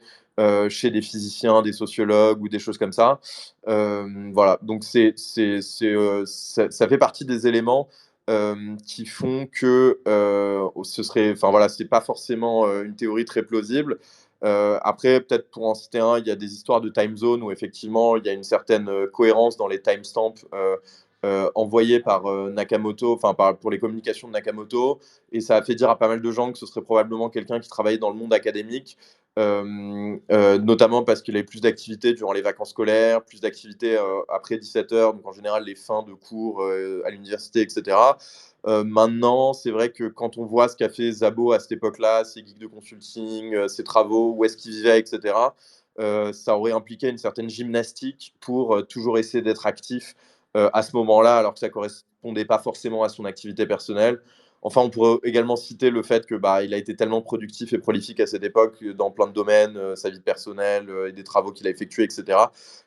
chez des physiciens, des sociologues ou des choses comme ça. Voilà, donc ça fait partie des éléments qui font que enfin voilà, c'est pas forcément une théorie très plausible. Après, peut-être pour en citer un, il y a des histoires de time zone où effectivement il y a une certaine cohérence dans les timestamps envoyés par Nakamoto, enfin pour les communications de Nakamoto, et ça a fait dire à pas mal de gens que ce serait probablement quelqu'un qui travaillait dans le monde académique. Notamment parce qu'il avait plus d'activités durant les vacances scolaires, plus d'activités après 17h, donc en général les fins de cours à l'université, etc. Maintenant, c'est vrai que quand on voit ce qu'a fait Szabo à cette époque-là, ses geeks de consulting, ses travaux, où est-ce qu'il vivait, etc., ça aurait impliqué une certaine gymnastique pour toujours essayer d'être actif à ce moment-là, alors que ça ne correspondait pas forcément à son activité personnelle. Enfin, on pourrait également citer le fait que il a été tellement productif et prolifique à cette époque dans plein de domaines, sa vie personnelle et des travaux qu'il a effectués, etc.,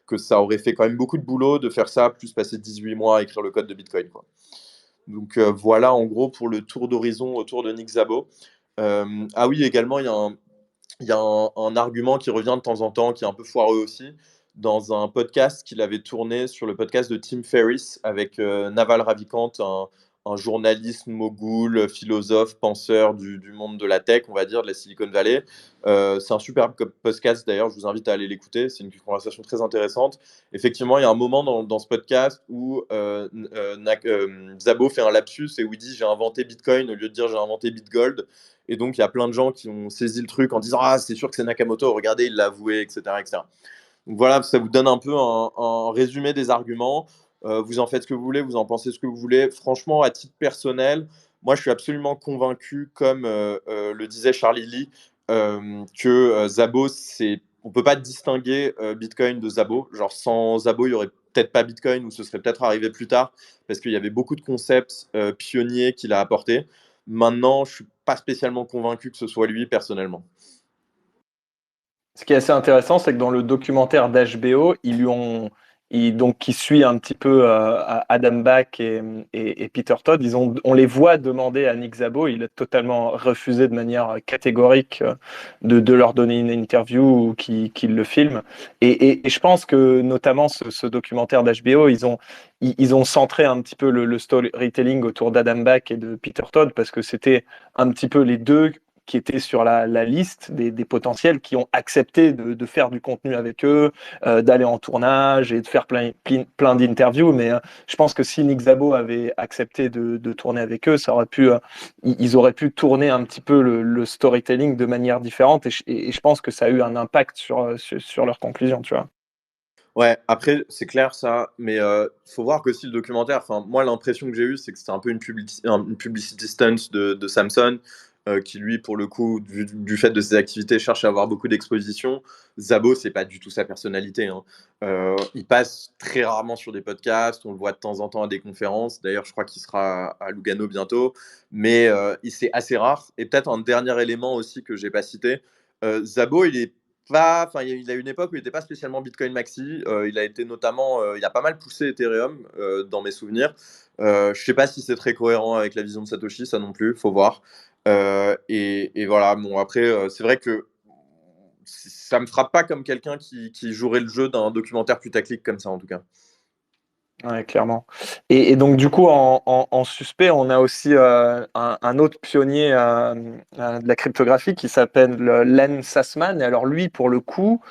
que ça aurait fait quand même beaucoup de boulot de faire ça, plus passer 18 mois à écrire le code de Bitcoin, quoi. Donc voilà, en gros, pour le tour d'horizon autour de Nick Szabo. Ah oui, également, il y a il y a un argument qui revient de temps en temps, qui est un peu foireux aussi, dans un podcast qu'il avait tourné sur le podcast de Tim Ferriss avec Naval Ravikant, un journaliste mogul, philosophe, penseur du monde de la tech, on va dire, de la Silicon Valley. C'est un superbe podcast d'ailleurs, je vous invite à aller l'écouter, c'est une conversation très intéressante. Effectivement, il y a un moment dans ce podcast où Szabo fait un lapsus et où il dit j'ai inventé Bitcoin au lieu de dire j'ai inventé BitGold. Et donc, il y a plein de gens qui ont saisi le truc en disant ah, c'est sûr que c'est Nakamoto, regardez, il l'a avoué, etc., etc. Donc voilà, ça vous donne un peu un résumé des arguments. Vous en faites ce que vous voulez, vous en pensez ce que vous voulez. Franchement, à titre personnel, moi, je suis absolument convaincu, comme le disait Charlie Lee, que Szabo, on ne peut pas distinguer Bitcoin de Szabo. Genre, sans Szabo, il n'y aurait peut-être pas Bitcoin ou ce serait peut-être arrivé plus tard parce qu'il y avait beaucoup de concepts pionniers qu'il a apportés. Maintenant, je ne suis pas spécialement convaincu que ce soit lui personnellement. Ce qui est assez intéressant, c'est que dans le documentaire d'HBO, qui suit un petit peu Adam Back et Peter Todd, on les voit demander à Nick Szabo, il a totalement refusé de manière catégorique de leur donner une interview ou qu'il le filme. Et je pense que notamment ce documentaire d'HBO, ils ont centré un petit peu le storytelling autour d'Adam Back et de Peter Todd parce que c'était un petit peu les deux qui étaient sur la liste des potentiels qui ont accepté de faire du contenu avec eux, d'aller en tournage et de faire plein d'interviews. Mais je pense que si Nick Szabo avait accepté de tourner avec eux, ils auraient pu tourner un petit peu le storytelling de manière différente. Et je pense que ça a eu un impact sur leur conclusion, tu vois. Ouais, après, c'est clair ça, mais faut voir que si le documentaire, enfin, moi, l'impression que j'ai eue, c'est que c'était un peu une publicity stunt de Samson, qui lui, pour le coup, du fait de ses activités, cherche à avoir beaucoup d'exposition. Szabo, c'est pas du tout sa personnalité, hein. Il passe très rarement sur des podcasts, on le voit de temps en temps à des conférences. D'ailleurs, je crois qu'il sera à Lugano bientôt, mais c'est assez rare. Et peut-être un dernier élément aussi que j'ai pas cité, Szabo, il a eu une époque où il n'était pas spécialement Bitcoin Maxi. Il a été notamment, il a pas mal poussé Ethereum dans mes souvenirs. Je ne sais pas si c'est très cohérent avec la vision de Satoshi, ça non plus, faut voir. Et voilà, bon après, c'est vrai que ça me frappe pas comme quelqu'un qui jouerait le jeu d'un documentaire putaclic comme ça en tout cas. Ouais, clairement. Et donc, du coup, en suspect, on a aussi un autre pionnier de la cryptographie qui s'appelle Len Sassman. Et alors, lui, pour le coup,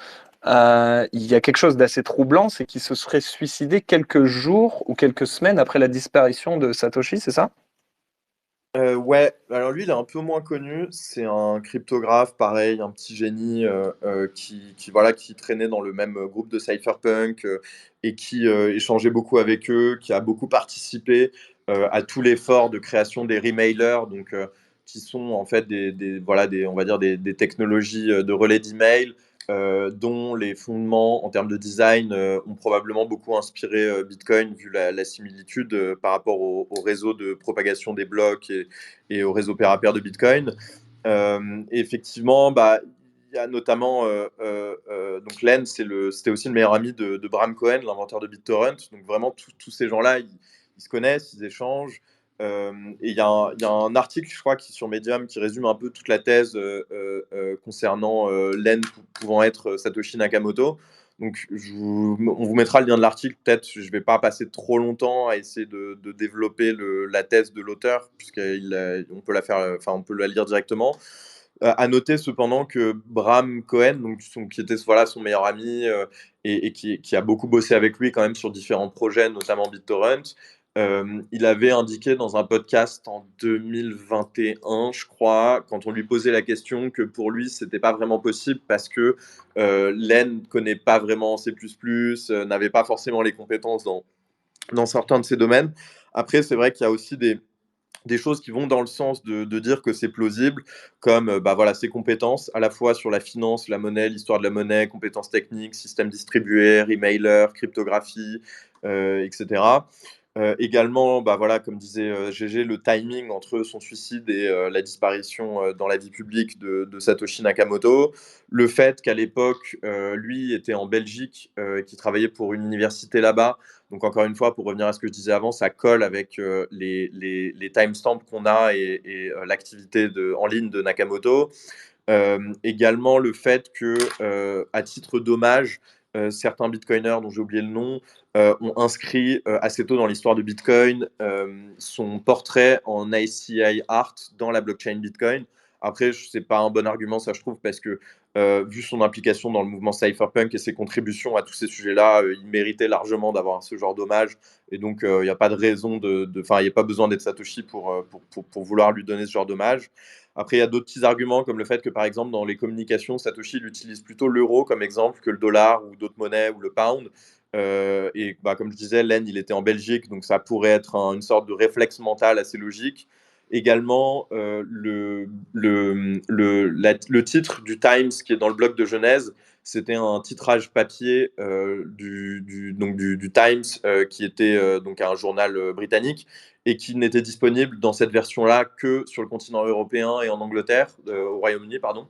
il y a quelque chose d'assez troublant, c'est qu'il se serait suicidé quelques jours ou quelques semaines après la disparition de Satoshi, c'est ça? Ouais, alors lui, il est un peu moins connu. C'est un cryptographe, pareil, un petit génie voilà, qui traînait dans le même groupe de cypherpunk et qui échangeait beaucoup avec eux, qui a beaucoup participé à tout l'effort de création des remailers, donc qui sont en fait voilà, on va dire des technologies de relais d'email dont les fondements en termes de design ont probablement beaucoup inspiré Bitcoin, vu la similitude par rapport au réseau de propagation des blocs et au réseau pair à pair de Bitcoin. Et effectivement, bah, il y a notamment donc Len, c'était aussi le meilleur ami de Bram Cohen, l'inventeur de BitTorrent. Donc vraiment, tous ces gens-là, ils se connaissent, ils échangent. Et il y a un article, je crois, qui sur Medium, qui résume un peu toute la thèse concernant Len pouvant être Satoshi Nakamoto. Donc, on vous mettra le lien de l'article. Peut-être, je ne vais pas passer trop longtemps à essayer de développer la thèse de l'auteur, puisqu'on peut on peut la lire directement. À noter cependant que Bram Cohen, donc qui était voilà, son meilleur ami et qui a beaucoup bossé avec lui quand même sur différents projets, notamment BitTorrent, il avait indiqué dans un podcast en 2021, je crois, quand on lui posait la question, que pour lui, c'était pas vraiment possible parce que Len connaît pas vraiment C++, n'avait pas forcément les compétences dans certains de ces domaines. Après, c'est vrai qu'il y a aussi des choses qui vont dans le sens de dire que c'est plausible, comme bah, voilà, ses compétences, à la fois sur la finance, la monnaie, l'histoire de la monnaie, compétences techniques, système distribué, remailer, cryptographie, etc. Également, bah, voilà, comme disait GG, le timing entre son suicide et la disparition dans la vie publique de Satoshi Nakamoto. Le fait qu'à l'époque, lui était en Belgique, qui travaillait pour une université là-bas. Donc encore une fois, pour revenir à ce que je disais avant, ça colle avec les timestamps qu'on a et l'activité en ligne de Nakamoto. Également le fait que, à titre d'hommage, certains bitcoiners dont j'ai oublié le nom ont inscrit assez tôt dans l'histoire de Bitcoin son portrait en ICI art dans la blockchain Bitcoin. Après, c'est pas un bon argument, ça je trouve, parce que vu son implication dans le mouvement cypherpunk et ses contributions à tous ces sujets-là, il méritait largement d'avoir ce genre d'hommage. Et donc, il n'y a pas de raison enfin, il n'y a pas besoin d'être Satoshi pour vouloir lui donner ce genre d'hommage. Après, il y a d'autres petits arguments comme le fait que, par exemple, dans les communications, Satoshi il utilise plutôt l'euro comme exemple que le dollar ou d'autres monnaies ou le pound. Et comme je disais, Len, il était en Belgique, donc ça pourrait être une sorte de réflexe mental assez logique. Également, le titre du Times qui est dans le bloc de Genèse, c'était un titrage papier du Times qui était donc un journal britannique et qui n'était disponible dans cette version-là que sur le continent européen et en Angleterre, au Royaume-Uni, pardon.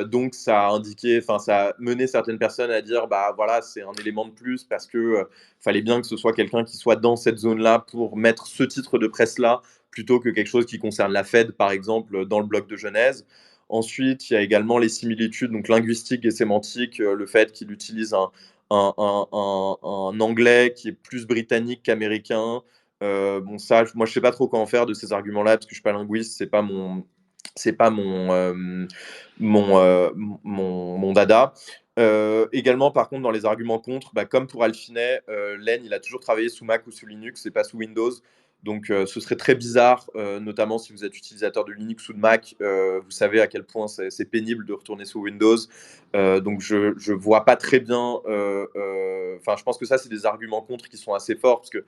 Donc ça a indiqué, enfin ça a mené certaines personnes à dire bah voilà c'est un élément de plus parce que fallait bien que ce soit quelqu'un qui soit dans cette zone-là pour mettre ce titre de presse-là plutôt que quelque chose qui concerne la Fed par exemple dans le bloc de Genèse. Ensuite il y a également les similitudes donc linguistiques et sémantiques, le fait qu'il utilise un anglais qui est plus britannique qu'américain. Bon ça moi je sais pas trop quoi en faire de ces arguments-là parce que je suis pas linguiste, c'est pas mon dada. Également, par contre, dans les arguments contre, comme pour Alfinet, Len, il a toujours travaillé sous Mac ou sous Linux et pas sous Windows. Donc, ce serait très bizarre, notamment si vous êtes utilisateur de Linux ou de Mac, vous savez à quel point c'est pénible de retourner sous Windows. Donc, je vois pas très bien. Enfin, je pense que ça, c'est des arguments contre qui sont assez forts parce que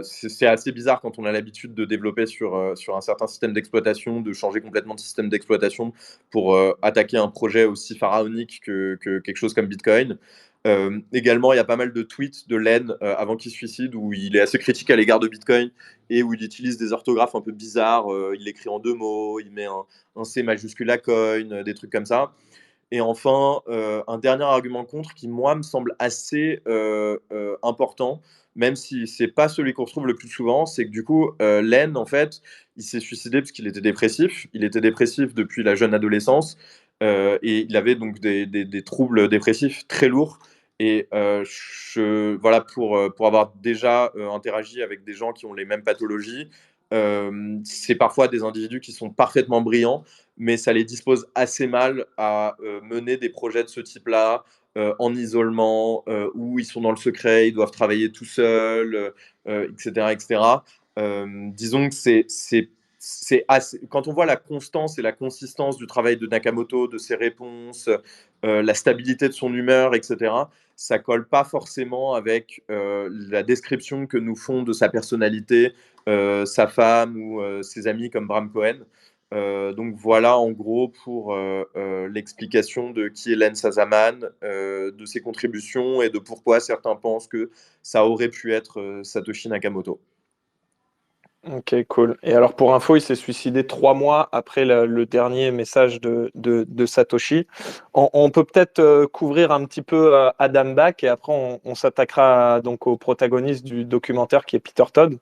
c'est assez bizarre quand on a l'habitude de développer sur un certain système d'exploitation, de changer complètement de système d'exploitation pour attaquer un projet aussi pharaonique que quelque chose comme Bitcoin. Également, il y a pas mal de tweets de Len avant qu'il se suicide où il est assez critique à l'égard de Bitcoin et où il utilise des orthographes un peu bizarres. Il écrit en 2 mots, il met un C majuscule à coin, des trucs comme ça. Et enfin, un dernier argument contre qui, moi, me semble assez important, même si c'est pas celui qu'on retrouve le plus souvent, c'est que du coup, Len, en fait, il s'est suicidé parce qu'il était dépressif. Il était dépressif depuis la jeune adolescence et il avait donc des troubles dépressifs très lourds. Et voilà, pour avoir déjà interagi avec des gens qui ont les mêmes pathologies, c'est parfois des individus qui sont parfaitement brillants, mais ça les dispose assez mal à mener des projets de ce type-là en isolement, où ils sont dans le secret, ils doivent travailler tout seuls, etc. etc. Disons que c'est assez... Quand on voit la constance et la consistance du travail de Nakamoto, de ses réponses, la stabilité de son humeur, etc., ça colle pas forcément avec la description que nous font de sa personnalité sa femme ou ses amis comme Bram Cohen. Donc voilà en gros pour l'explication de qui est Len Sazaman, de ses contributions et de pourquoi certains pensent que ça aurait pu être Satoshi Nakamoto. Ok, cool. Et alors pour info, il s'est suicidé 3 mois après le dernier message de Satoshi. On peut peut-être couvrir un petit peu Adam Back et après on s'attaquera donc au protagoniste du documentaire qui est Peter Todd.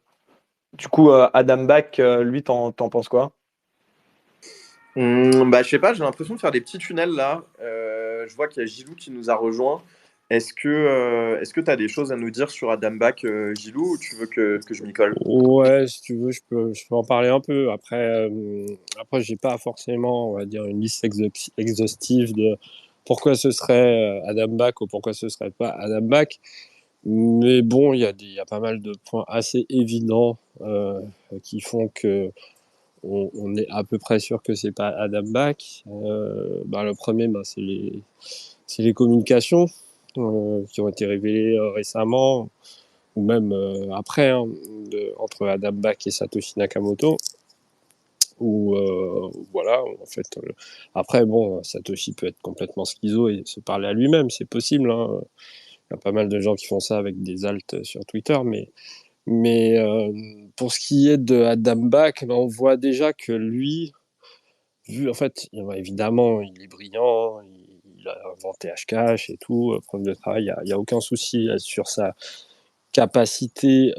Du coup, Adam Back, lui, t'en penses quoi? Je sais pas, j'ai l'impression de faire des petits tunnels là. Je vois qu'il y a Gilou qui nous a rejoint. Est-ce que tu as des choses à nous dire sur Adam Back, Gilou, ou tu veux que je m'y colle? Ouais, si tu veux, je peux en parler un peu. Après, j'ai pas forcément, on va dire, une liste exhaustive de pourquoi ce serait Adam Back ou pourquoi ce serait pas Adam Back. Mais bon, il y a pas mal de points assez évidents qui font que on est à peu près sûr que c'est pas Adam Back. Le premier, c'est les communications qui ont été révélées récemment ou même après, hein, entre Adam Back et Satoshi Nakamoto. Où voilà, en fait, après, bon, Satoshi peut être complètement schizo et se parler à lui-même, c'est possible. Hein. Il y a pas mal de gens qui font ça avec des alts sur Twitter, mais pour ce qui est de Adam Back, on voit déjà que lui, en fait, évidemment, il est brillant, il a inventé Hashcash et tout, preuve de travail, il y a aucun souci sur sa capacité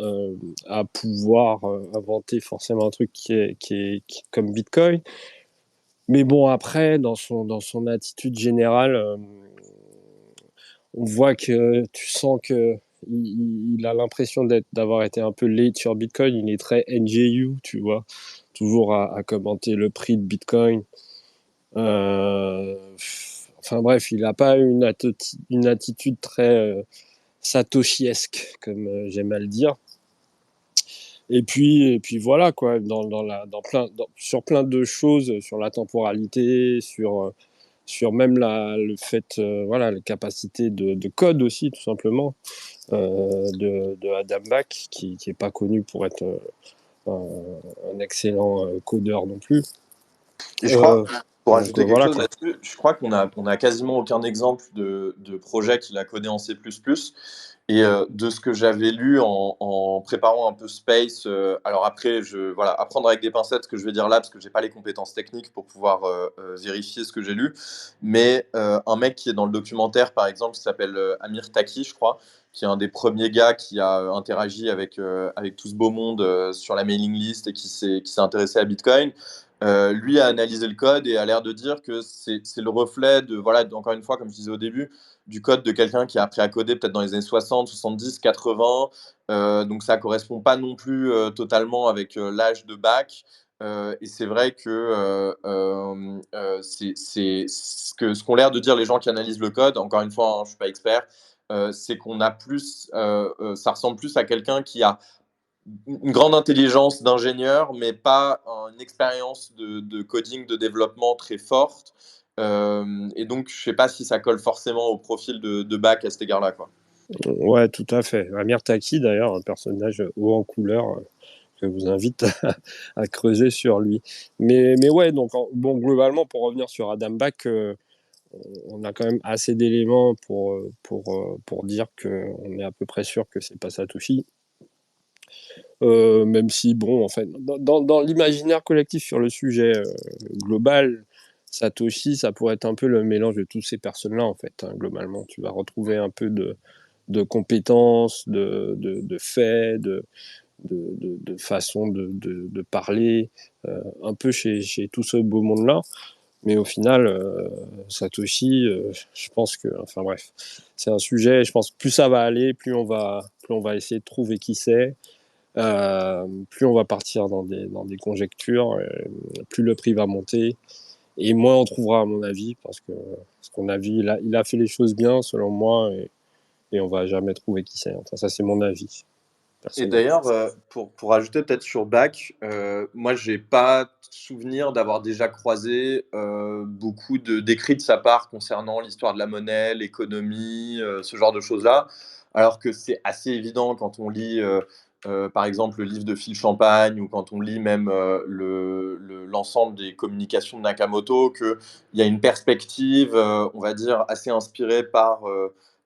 à pouvoir inventer forcément un truc qui est comme Bitcoin. Mais bon, après, dans son attitude générale, on voit que tu sens que il a l'impression d'avoir été un peu late sur Bitcoin. Il est très NGU, tu vois, toujours à commenter le prix de Bitcoin. Enfin bref, il n'a pas une attitude très Satoshi-esque, comme j'aime à le dire. Et puis voilà quoi, sur plein de choses, sur la temporalité, sur même le fait, voilà, la capacité de code aussi, tout simplement, de Adam Back, qui est pas connu pour être un excellent codeur non plus. Et je crois, pour Donc ajouter quelque voilà chose quoi. là-dessus, je crois qu'on a quasiment aucun exemple de projet qu'il a codé en C++. Et de ce que j'avais lu en préparant un peu Space, alors après, voilà, apprendre avec des pincettes ce que je vais dire là, parce que j'ai pas les compétences techniques pour pouvoir vérifier ce que j'ai lu. Mais un mec qui est dans le documentaire, par exemple, qui s'appelle Amir Taki, je crois, qui est un des premiers gars qui a interagi avec tout ce beau monde sur la mailing list et qui s'est intéressé à Bitcoin. Lui a analysé le code et a l'air de dire que c'est le reflet de, voilà, encore une fois, comme je disais au début, du code de quelqu'un qui a appris à coder peut-être dans les années 60, 70, 80. Donc ça ne correspond pas non plus totalement avec l'âge de bac. Et c'est vrai que c'est ce qu'ont l'air de dire les gens qui analysent le code. Encore une fois, hein, je ne suis pas expert. C'est qu'on a plus, ça ressemble plus à quelqu'un qui a une grande intelligence d'ingénieur, mais pas une expérience de coding, de développement très forte. Et donc, je ne sais pas si ça colle forcément au profil de bac à cet égard-là, quoi. Ouais, tout à fait. Amir Taki, d'ailleurs, un personnage haut en couleur, que je vous invite à creuser sur lui. Mais ouais, donc bon, globalement, pour revenir sur Adam Back, on a quand même assez d'éléments pour dire qu'on est à peu près sûr que c'est pas Satoshi. Même si, bon, en fait, dans l'imaginaire collectif sur le sujet global, Satoshi, ça pourrait être un peu le mélange de toutes ces personnes-là, en fait, hein, globalement. Tu vas retrouver un peu de compétences, de faits, de façon de parler, un peu chez tout ce beau monde-là. Mais au final, Satoshi, je pense que, enfin bref, c'est un sujet, je pense que plus ça va aller, plus on va essayer de trouver qui c'est, plus on va partir dans des conjectures, plus le prix va monter, et moins on trouvera à mon avis, parce qu'on a vu, il a fait les choses bien selon moi, et on va jamais trouver qui c'est. Enfin, ça c'est mon avis. Et Personnel. d'ailleurs, pour ajouter peut-être sur bac, moi, j'ai pas souvenir d'avoir déjà croisé beaucoup d'écrits de sa part concernant l'histoire de la monnaie, l'économie, ce genre de choses-là. Alors que c'est assez évident quand on lit, par exemple, le livre de Phil Champagne ou quand on lit même l'ensemble des communications de Nakamoto, qu'il y a une perspective, on va dire, assez inspirée par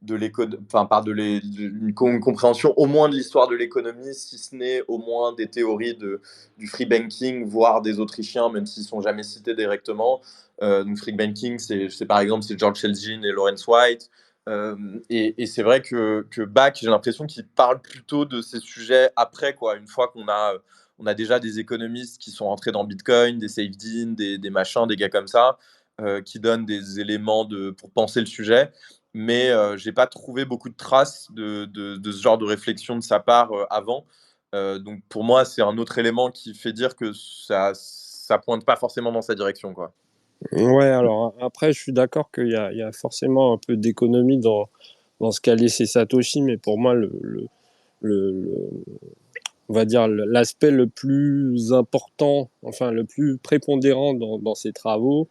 une compréhension au moins de l'histoire de l'économie, si ce n'est au moins des théories du free banking, voire des Autrichiens, même s'ils ne sont jamais cités directement. Donc free banking, c'est par exemple c'est George Selgin et Lawrence White. Et c'est vrai que Bach, j'ai l'impression qu'il parle plutôt de ces sujets après, quoi, une fois on a déjà des économistes qui sont rentrés dans Bitcoin, des Saifedean, des machins, des gars comme ça, qui donnent des éléments pour penser le sujet. Mais je n'ai pas trouvé beaucoup de traces de ce genre de réflexion de sa part avant. Donc pour moi, c'est un autre élément qui fait dire que ça pointe pas forcément dans sa direction, quoi. Ouais, alors après, je suis d'accord qu'il y a forcément un peu d'économie dans ce qu'a laissé Satoshi, mais pour moi, le- on va dire l'aspect le plus important, enfin le plus prépondérant dans ses travaux,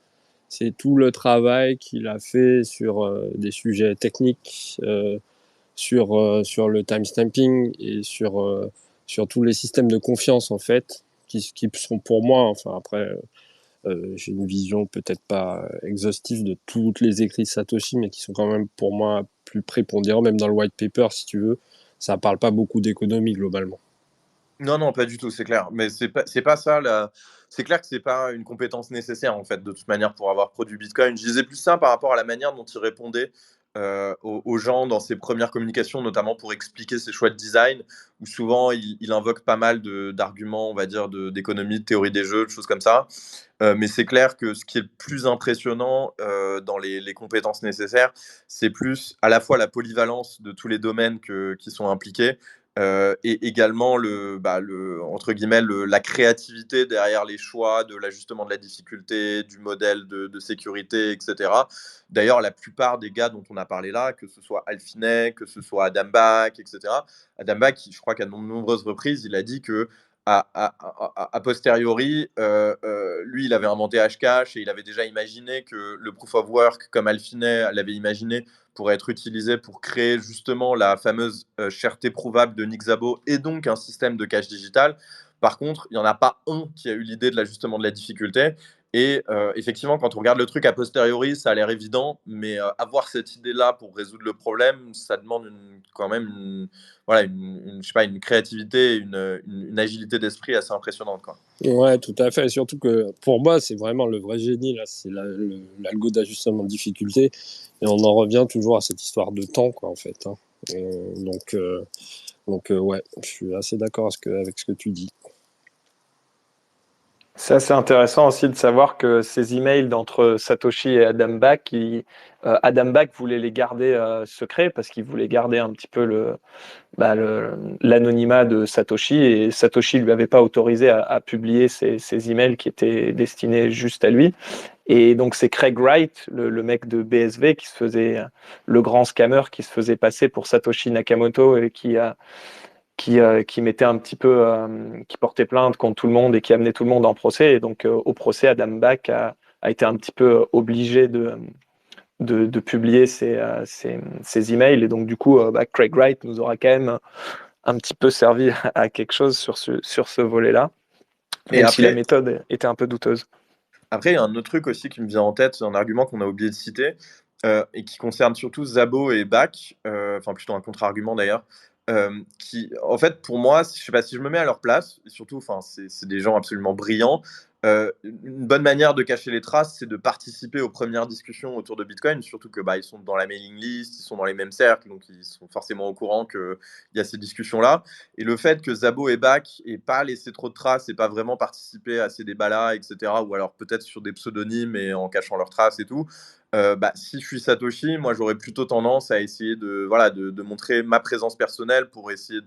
c'est tout le travail qu'il a fait sur des sujets techniques, sur le timestamping et sur tous les systèmes de confiance en fait, qui sont pour moi, enfin après, j'ai une vision peut-être pas exhaustive de toutes les écrits de Satoshi, mais qui sont quand même pour moi plus prépondérants, même dans le white paper si tu veux. Ça parle pas beaucoup d'économie globalement. Non, non, pas du tout, c'est clair. Mais c'est pas ça. C'est clair que c'est pas une compétence nécessaire, en fait, de toute manière, pour avoir produit Bitcoin. Je disais plus ça par rapport à la manière dont il répondait aux gens dans ses premières communications, notamment pour expliquer ses choix de design, où souvent il invoque pas mal d'arguments, on va dire, d'économie, de théorie des jeux, de choses comme ça. Mais c'est clair que ce qui est le plus impressionnant dans les compétences nécessaires, c'est plus à la fois la polyvalence de tous les domaines qui sont impliqués, et également entre guillemets, la créativité derrière les choix, de l'ajustement de la difficulté, du modèle de sécurité, etc. D'ailleurs, la plupart des gars dont on a parlé là, que ce soit Alfinet, que ce soit Adam Back, etc., Adam Back, je crois qu'à de nombreuses reprises, il a dit que a posteriori, lui, il avait inventé Hashcash et il avait déjà imaginé que le proof of work, comme Alfinet l'avait imaginé, pourrait être utilisé pour créer justement la fameuse cherté prouvable de Nick Szabo et donc un système de cache digital. Par contre, il n'y en a pas un qui a eu l'idée de l'ajustement de la difficulté. Et effectivement, quand on regarde le truc a posteriori, ça a l'air évident, mais avoir cette idée-là pour résoudre le problème, ça demande quand même je sais pas, une créativité, une agilité d'esprit assez impressionnante, quoi. Ouais, tout à fait. Surtout que pour moi, c'est vraiment le vrai génie, là, c'est l'algo d'ajustement de difficulté. Et on en revient toujours à cette histoire de temps, quoi, en fait. Hein. Ouais, je suis assez d'accord avec ce que tu dis. C'est assez intéressant aussi de savoir que ces emails d'entre Satoshi et Adam Back, Adam Back voulait les garder secrets parce qu'il voulait garder un petit peu l'anonymat de Satoshi, et Satoshi lui avait pas autorisé à publier ces emails qui étaient destinés juste à lui. Et donc c'est Craig Wright, le mec de BSV, qui se faisait le grand scammer, qui se faisait passer pour Satoshi Nakamoto et qui mettait un petit peu, qui portait plainte contre tout le monde et qui amenait tout le monde en procès. Et donc au procès, Adam Back a été un petit peu obligé de publier ces emails. Et donc du coup, Craig Wright nous aura quand même un petit peu servi à quelque chose sur ce volet-là, même si la méthode était un peu douteuse. Après, il y a un autre truc aussi qui me vient en tête, un argument qu'on a oublié de citer, et qui concerne surtout Szabo et Back, enfin plutôt un contre-argument d'ailleurs, qui, en fait, pour moi, je sais pas, si je me mets à leur place, et surtout, enfin, c'est des gens absolument brillants. Une bonne manière de cacher les traces, c'est de participer aux premières discussions autour de Bitcoin, surtout que ils sont dans la mailing list, ils sont dans les mêmes cercles, donc ils sont forcément au courant qu'il y a ces discussions-là. Et le fait que Szabo et Back n'aient pas laissé trop de traces et pas vraiment participé à ces débats-là, etc., ou alors peut-être sur des pseudonymes et en cachant leurs traces et tout, si je suis Satoshi, moi j'aurais plutôt tendance à essayer de montrer ma présence personnelle pour essayer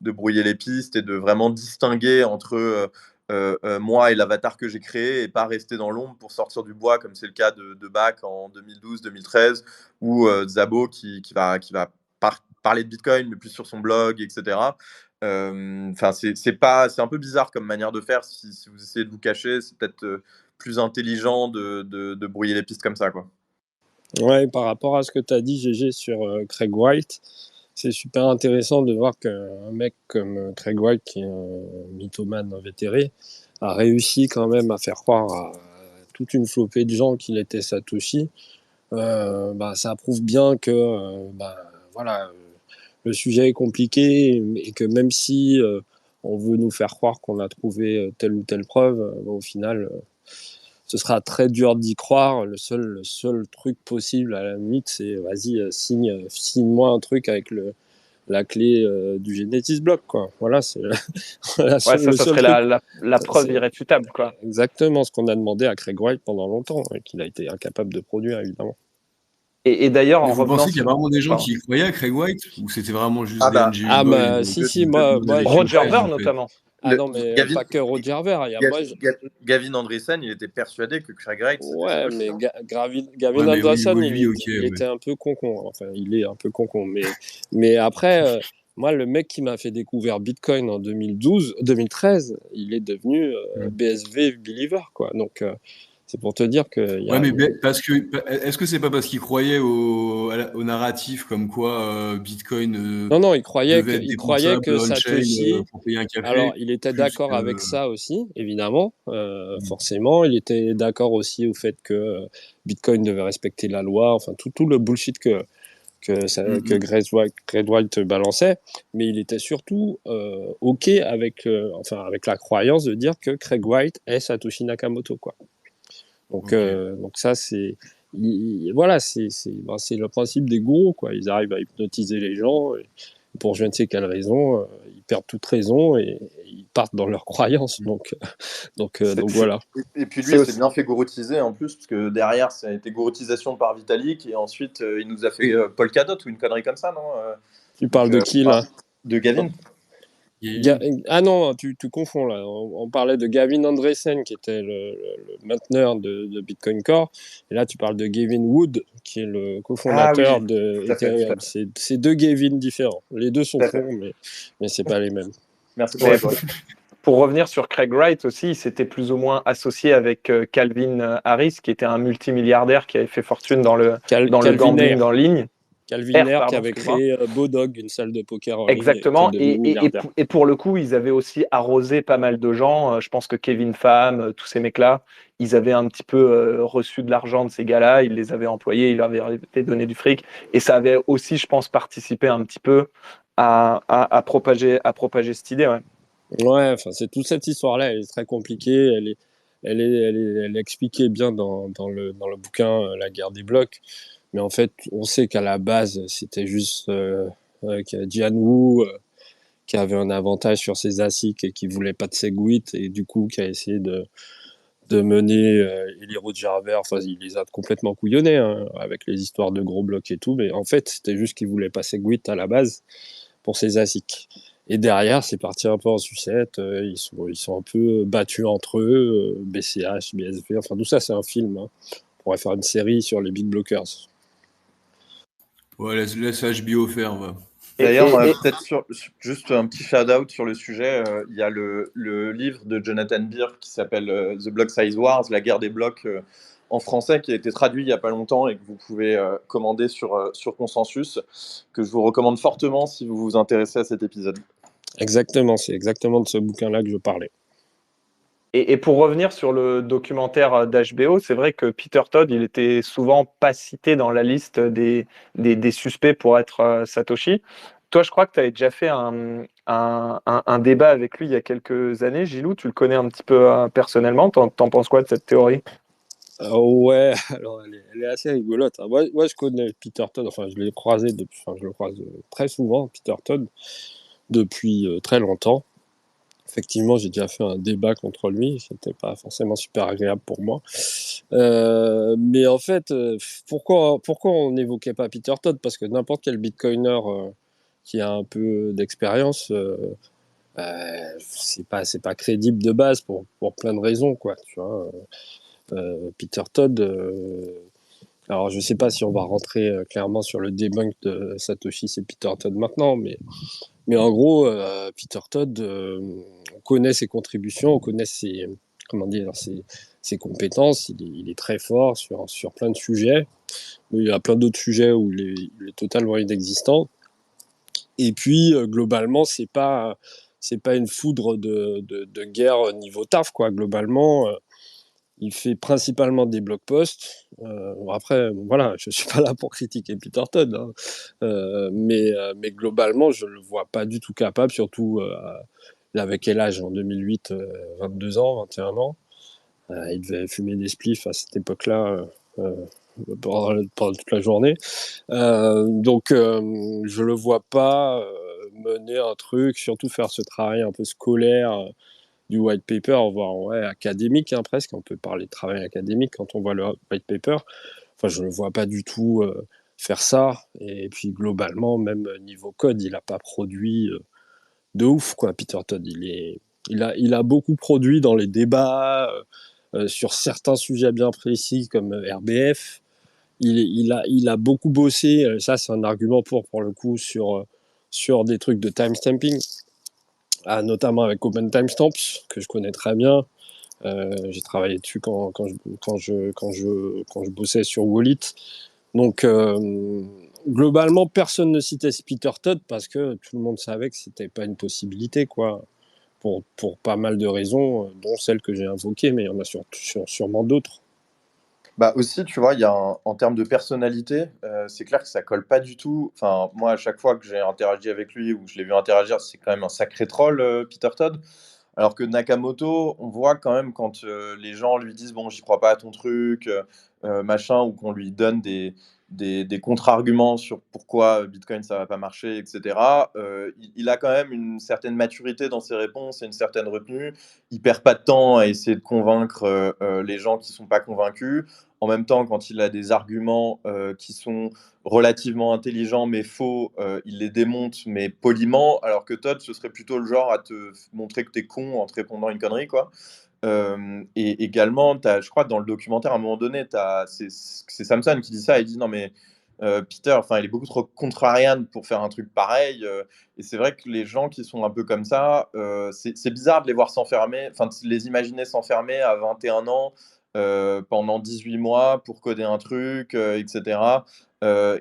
de brouiller les pistes et de vraiment distinguer entre moi et l'avatar que j'ai créé, et pas rester dans l'ombre pour sortir du bois comme c'est le cas de Back en 2012-2013, ou Szabo qui va parler de Bitcoin mais plus sur son blog, etc. Enfin, c'est un peu bizarre comme manière de faire. Si vous essayez de vous cacher, c'est peut-être plus intelligent de brouiller les pistes comme ça, quoi. Ouais, par rapport à ce que tu as dit, GG, sur Craig Wright, c'est super intéressant de voir qu'un mec comme Craig Wright, qui est un mythomane invétéré, a réussi quand même à faire croire à toute une flopée de gens qu'il était Satoshi. Ça prouve bien que voilà, le sujet est compliqué et que même si on veut nous faire croire qu'on a trouvé telle ou telle preuve, au final, ce sera très dur d'y croire. Le seul truc possible, à la limite, c'est vas-y, signe-moi un truc avec la clé du Genesis Block, quoi. Voilà, c'est ça serait la preuve irréfutable, quoi. Exactement ce qu'on a demandé à Craig Wright pendant longtemps et qu'il a été incapable de produire, évidemment. Et d'ailleurs, vous pensez qu'il y a vraiment des gens qui y croyaient à Craig White, ou c'était vraiment juste des NG boys, si, moi Roger Ver notamment. Non, mais pas que Roger Ver. Gavin Andresen, il était persuadé que Craig Wright. Ouais, mais Gavin Andresen, il était un peu concon. Enfin, il est un peu concon. Mais après, moi, le mec qui m'a fait découvrir Bitcoin en 2013, il est devenu BSV Believer, quoi. Donc, c'est pour te dire que. Parce que est-ce que c'est pas parce qu'il croyait au narratif comme quoi Bitcoin non, il croyait que Satoshi pour payer un café. Alors, il était d'accord avec ça aussi, évidemment. Forcément, il était d'accord aussi au fait que Bitcoin devait respecter la loi. Enfin, tout le bullshit que Craig Wright balançait, mais il était surtout OK avec la croyance de dire que Craig Wright est Satoshi Nakamoto, quoi. Donc ça, c'est voilà, c'est le principe des gourous, quoi. Ils arrivent à hypnotiser les gens et pour je ne sais quelle raison, ils perdent toute raison et ils partent dans leurs croyances. Donc voilà. Et puis lui, C'est il s'est aussi, bien fait gouroutisé en plus, parce que derrière, ça a été gouroutisation par Vitalik, et ensuite, il nous a fait Polkadot ou une connerie comme ça, non Tu Donc, parles de qui là? de Gavin. Ah non, tu confonds là. On parlait de Gavin Andresen qui était le mainteneur de Bitcoin Core. Et là, tu parles de Gavin Wood qui est le Ah oui, cofondateur de tout à fait, tout à Ethereum. fait. C'est deux Gavin différents. Les deux sont Tout à fait. cons, mais c'est pas les mêmes. Merci pour mais la pause. pour revenir sur Craig Wright aussi, il s'était plus ou moins associé avec Calvin Harris, qui était un multimilliardaire qui avait fait fortune dans le Calvin gambling Ayre. en ligne. Calvin Ayre qui Pardon, avait excuse-moi. créé Bodog, une salle de poker en ligne, et qui est Exactement. devenu milliardaire. Et pour le coup, ils avaient aussi arrosé pas mal de gens. Je pense que Kevin Pham, tous ces mecs-là, ils avaient un petit peu reçu de l'argent de ces gars-là. Ils les avaient employés, ils leur avaient donné du fric. Et ça avait aussi, je pense, participé un petit peu à propager cette idée. Ouais. Ouais, enfin, c'est toute cette histoire-là, elle est très compliquée. Elle est expliquée bien dans le bouquin La guerre des blocs. Mais en fait, on sait qu'à la base, c'était juste Jian Wu qui avait un avantage sur ses ASIC et qui voulait pas de Segwit et du coup qui a essayé de mener Eli Roth-Jarver. Enfin, il les a complètement couillonnés hein, avec les histoires de gros blocs et tout. Mais en fait, c'était juste qu'il voulait pas Segwit à la base pour ses ASIC. Et derrière, c'est parti un peu en sucette. Ils sont un peu battus entre eux, BCH, BSV. Enfin, tout ça, c'est un film. Hein. On pourrait faire une série sur les big blockers. Ouais, laisse HBO faire, va. D'ailleurs, Et peut-être juste un petit shout-out sur le sujet. Il y a le livre de Jonathan Beer qui s'appelle The Block Size Wars, la guerre des blocs en français, qui a été traduit il n'y a pas longtemps et que vous pouvez commander sur Consensus, que je vous recommande fortement si vous vous intéressez à cet épisode. Exactement, c'est exactement de ce bouquin-là que je parlais. Et pour revenir sur le documentaire d'HBO, c'est vrai que Peter Todd, il était souvent pas cité dans la liste des suspects pour être Satoshi. Toi, je crois que tu avais déjà fait un débat avec lui il y a quelques années. Gilou, tu le connais un petit peu personnellement. T'en penses quoi de cette théorie? Ouais, alors elle est assez rigolote. Hein. Moi, je connais Peter Todd, enfin, je l'ai croisé depuis, enfin, je le croise très souvent, Peter Todd, depuis très longtemps. Effectivement, j'ai déjà fait un débat contre lui, c'était pas forcément super agréable pour moi. Mais en fait, pourquoi on n'évoquait pas Peter Todd? Parce que n'importe quel bitcoiner qui a un peu d'expérience, c'est pas crédible de base pour plein de raisons, quoi. Tu vois. Peter Todd, alors je sais pas si on va rentrer clairement sur le debunk de Satoshi, c'est Peter Todd maintenant, mais en gros, Peter Todd, on connaît ses contributions, on connaît comment dire, ses compétences, il est très fort sur plein de sujets, mais il y a plein d'autres sujets où il est totalement inexistant. Et puis, globalement, c'est pas une foudre de guerre niveau taf, quoi. Globalement, il fait principalement des blog posts. Après, voilà, je suis pas là pour critiquer Peter Todd, hein. Mais globalement, je le vois pas du tout capable, surtout il avait quel âge en 2008 22 ans, 21 ans. Il devait fumer des spliffs à cette époque-là pendant toute la journée. Je le vois pas mener un truc, surtout faire ce travail un peu scolaire du white paper, voire ouais, académique hein, presque. On peut parler de travail académique quand on voit le white paper. Enfin, je ne vois pas du tout faire ça. Et puis globalement, même niveau code, il n'a pas produit de ouf, quoi. Peter Todd, il a beaucoup produit dans les débats sur certains sujets bien précis comme RBF. Il a beaucoup bossé. Ça, c'est un argument pour le coup sur des trucs de timestamping. Notamment avec Open Timestamps, que je connais très bien. J'ai travaillé dessus quand je bossais sur Wallet. Donc, globalement, personne ne citait Peter Todd parce que tout le monde savait que c'était pas une possibilité, quoi. Pour pas mal de raisons, dont celles que j'ai invoquées, mais il y en a sûrement d'autres. Bah aussi, tu vois, il y a en termes de personnalité, c'est clair que ça colle pas du tout. Enfin, moi, à chaque fois que j'ai interagi avec lui ou je l'ai vu interagir, c'est quand même un sacré troll, Peter Todd. Alors que Nakamoto, on voit quand même quand les gens lui disent bon, j'y crois pas à ton truc, machin, ou qu'on lui donne des contre-arguments sur pourquoi Bitcoin ça va pas marcher, etc. Il a quand même une certaine maturité dans ses réponses et une certaine retenue. Il perd pas de temps à essayer de convaincre les gens qui sont pas convaincus. En même temps, quand il a des arguments qui sont relativement intelligents mais faux, il les démonte mais poliment, alors que Todd, ce serait plutôt le genre à te montrer que t'es con en te répondant à une connerie, quoi. Et également, je crois que dans le documentaire, à un moment donné, c'est Samson qui dit ça. Il dit non, mais Peter, enfin, il est beaucoup trop contrarian pour faire un truc pareil. Et c'est vrai que les gens qui sont un peu comme ça, c'est bizarre de les voir s'enfermer, enfin, de les imaginer s'enfermer à 21 ans pendant 18 mois pour coder un truc, etc.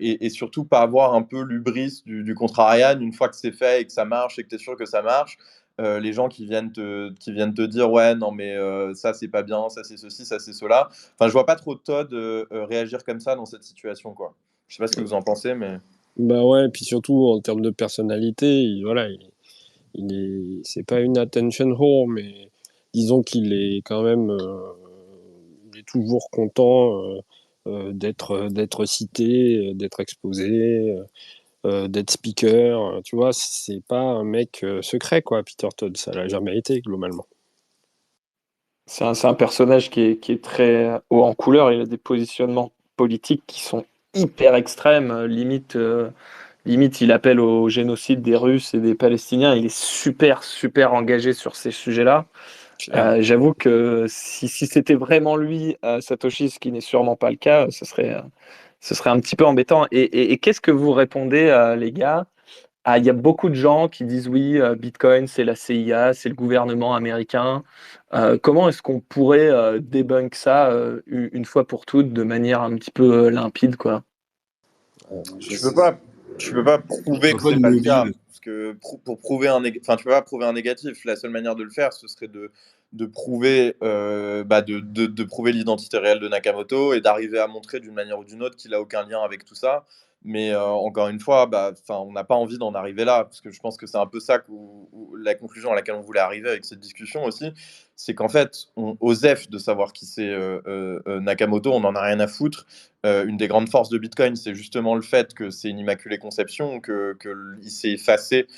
Et surtout pas avoir un peu l'hubris du contrarian une fois que c'est fait et que ça marche et que tu es sûr que ça marche. Les gens qui viennent te dire ouais non mais ça c'est pas bien, ça c'est ceci, ça c'est cela. Enfin je vois pas trop Todd réagir comme ça dans cette situation, quoi. Je sais pas ce que vous en pensez, mais Bah ouais, et puis surtout en termes de personnalité, c'est pas une attention whore, mais disons qu'il est quand même, il est toujours content d'être cité, d'être exposé, d'être speaker. Tu vois, c'est pas un mec secret, quoi, Peter Todd. Ça l'a jamais été, globalement. C'est un personnage qui est très haut en couleur. Il a des positionnements politiques qui sont hyper extrêmes. Limite, il appelle au génocide des Russes et des Palestiniens. Il est super, super engagé sur ces sujets-là. J'avoue que si c'était vraiment lui, Satoshi, ce qui n'est sûrement pas le cas, ce serait un petit peu embêtant. Et qu'est-ce que vous répondez, les gars? Ah, il y a beaucoup de gens qui disent oui, Bitcoin, c'est la CIA, c'est le gouvernement américain. Comment est-ce qu'on pourrait débunk ça une fois pour toutes de manière un petit peu limpide, quoi? Tu peux pas prouver que Pas c'est de pas le cas, mobile. parce que pour prouver enfin tu peux pas prouver un négatif. La seule manière de le faire, ce serait de prouver de prouver l'identité réelle de Nakamoto et d'arriver à montrer d'une manière ou d'une autre qu'il a aucun lien avec tout ça. Mais encore une fois, on n'a pas envie d'en arriver là, parce que je pense que c'est un peu ça la conclusion à laquelle on voulait arriver avec cette discussion aussi, c'est qu'en fait, on osef de savoir qui c'est Nakamoto, on n'en a rien à foutre. Une des grandes forces de Bitcoin, c'est justement le fait que c'est une immaculée conception, qu'il s'est effacé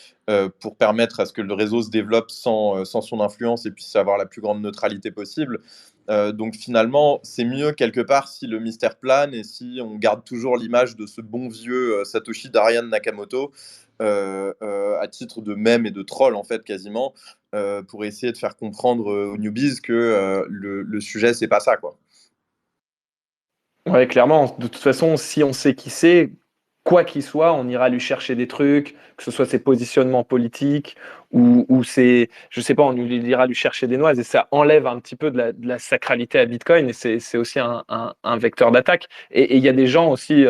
pour permettre à ce que le réseau se développe sans son influence et puisse avoir la plus grande neutralité possible. Donc finalement, c'est mieux quelque part si le mystère plane et si on garde toujours l'image de ce bon vieux Satoshi Darian Nakamoto à titre de mème et de troll, en fait, quasiment, pour essayer de faire comprendre aux newbies que le sujet, c'est pas ça, quoi. Ouais, clairement. De toute façon, si on sait qui c'est, quoi qu'il soit, on ira lui chercher des trucs, que ce soit ses positionnements politiques ou je sais pas, on ira lui chercher des noises et ça enlève un petit peu de la sacralité à Bitcoin et c'est aussi un vecteur d'attaque. Et il y a des gens aussi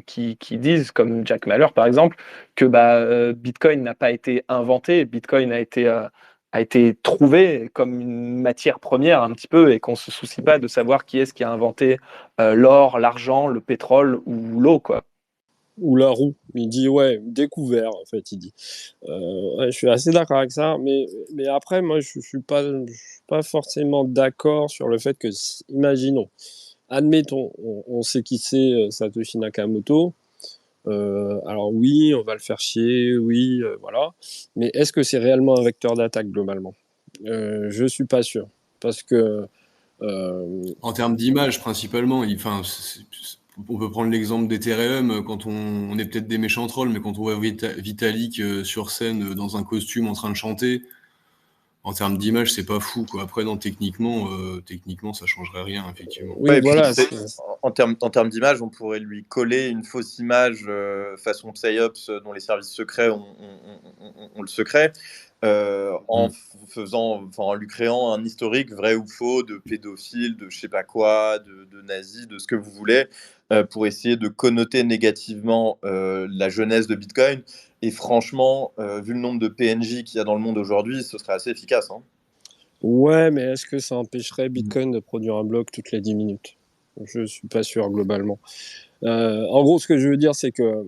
qui disent, comme Jack Mallers par exemple, que Bitcoin n'a pas été inventé, Bitcoin a été trouvé comme une matière première un petit peu et qu'on se soucie pas de savoir qui est-ce qui a inventé l'or, l'argent, le pétrole ou l'eau, quoi. Ou la roue. Il dit, ouais, découvert, en fait, il dit. Ouais, je suis assez d'accord avec ça, mais après, moi, je suis pas forcément d'accord sur le fait que, imaginons, admettons, on sait qui c'est Satoshi Nakamoto. Alors oui, on va le faire chier, oui, voilà. Mais est-ce que c'est réellement un vecteur d'attaque globalement? Je suis pas sûr, parce que En termes d'image, principalement, on peut prendre l'exemple d'Ethereum, quand on est peut-être des méchants trolls, mais quand on voit Vitalik sur scène dans un costume en train de chanter, en termes d'image, c'est pas fou, quoi. Après, non, techniquement, ça changerait rien, effectivement. oui, Ouais, et puis voilà. en termes d'image, on pourrait lui coller une fausse image façon PsyOps dont les services secrets ont le secret, en lui créant un historique vrai ou faux de pédophile, de je sais pas quoi, de nazi, de ce que vous voulez, pour essayer de connoter négativement la jeunesse de Bitcoin. Et franchement, vu le nombre de PNJ qu'il y a dans le monde aujourd'hui, ce serait assez efficace, hein. Ouais, mais est-ce que ça empêcherait Bitcoin de produire un bloc toutes les 10 minutes? Je suis pas sûr globalement. En gros, ce que je veux dire, c'est que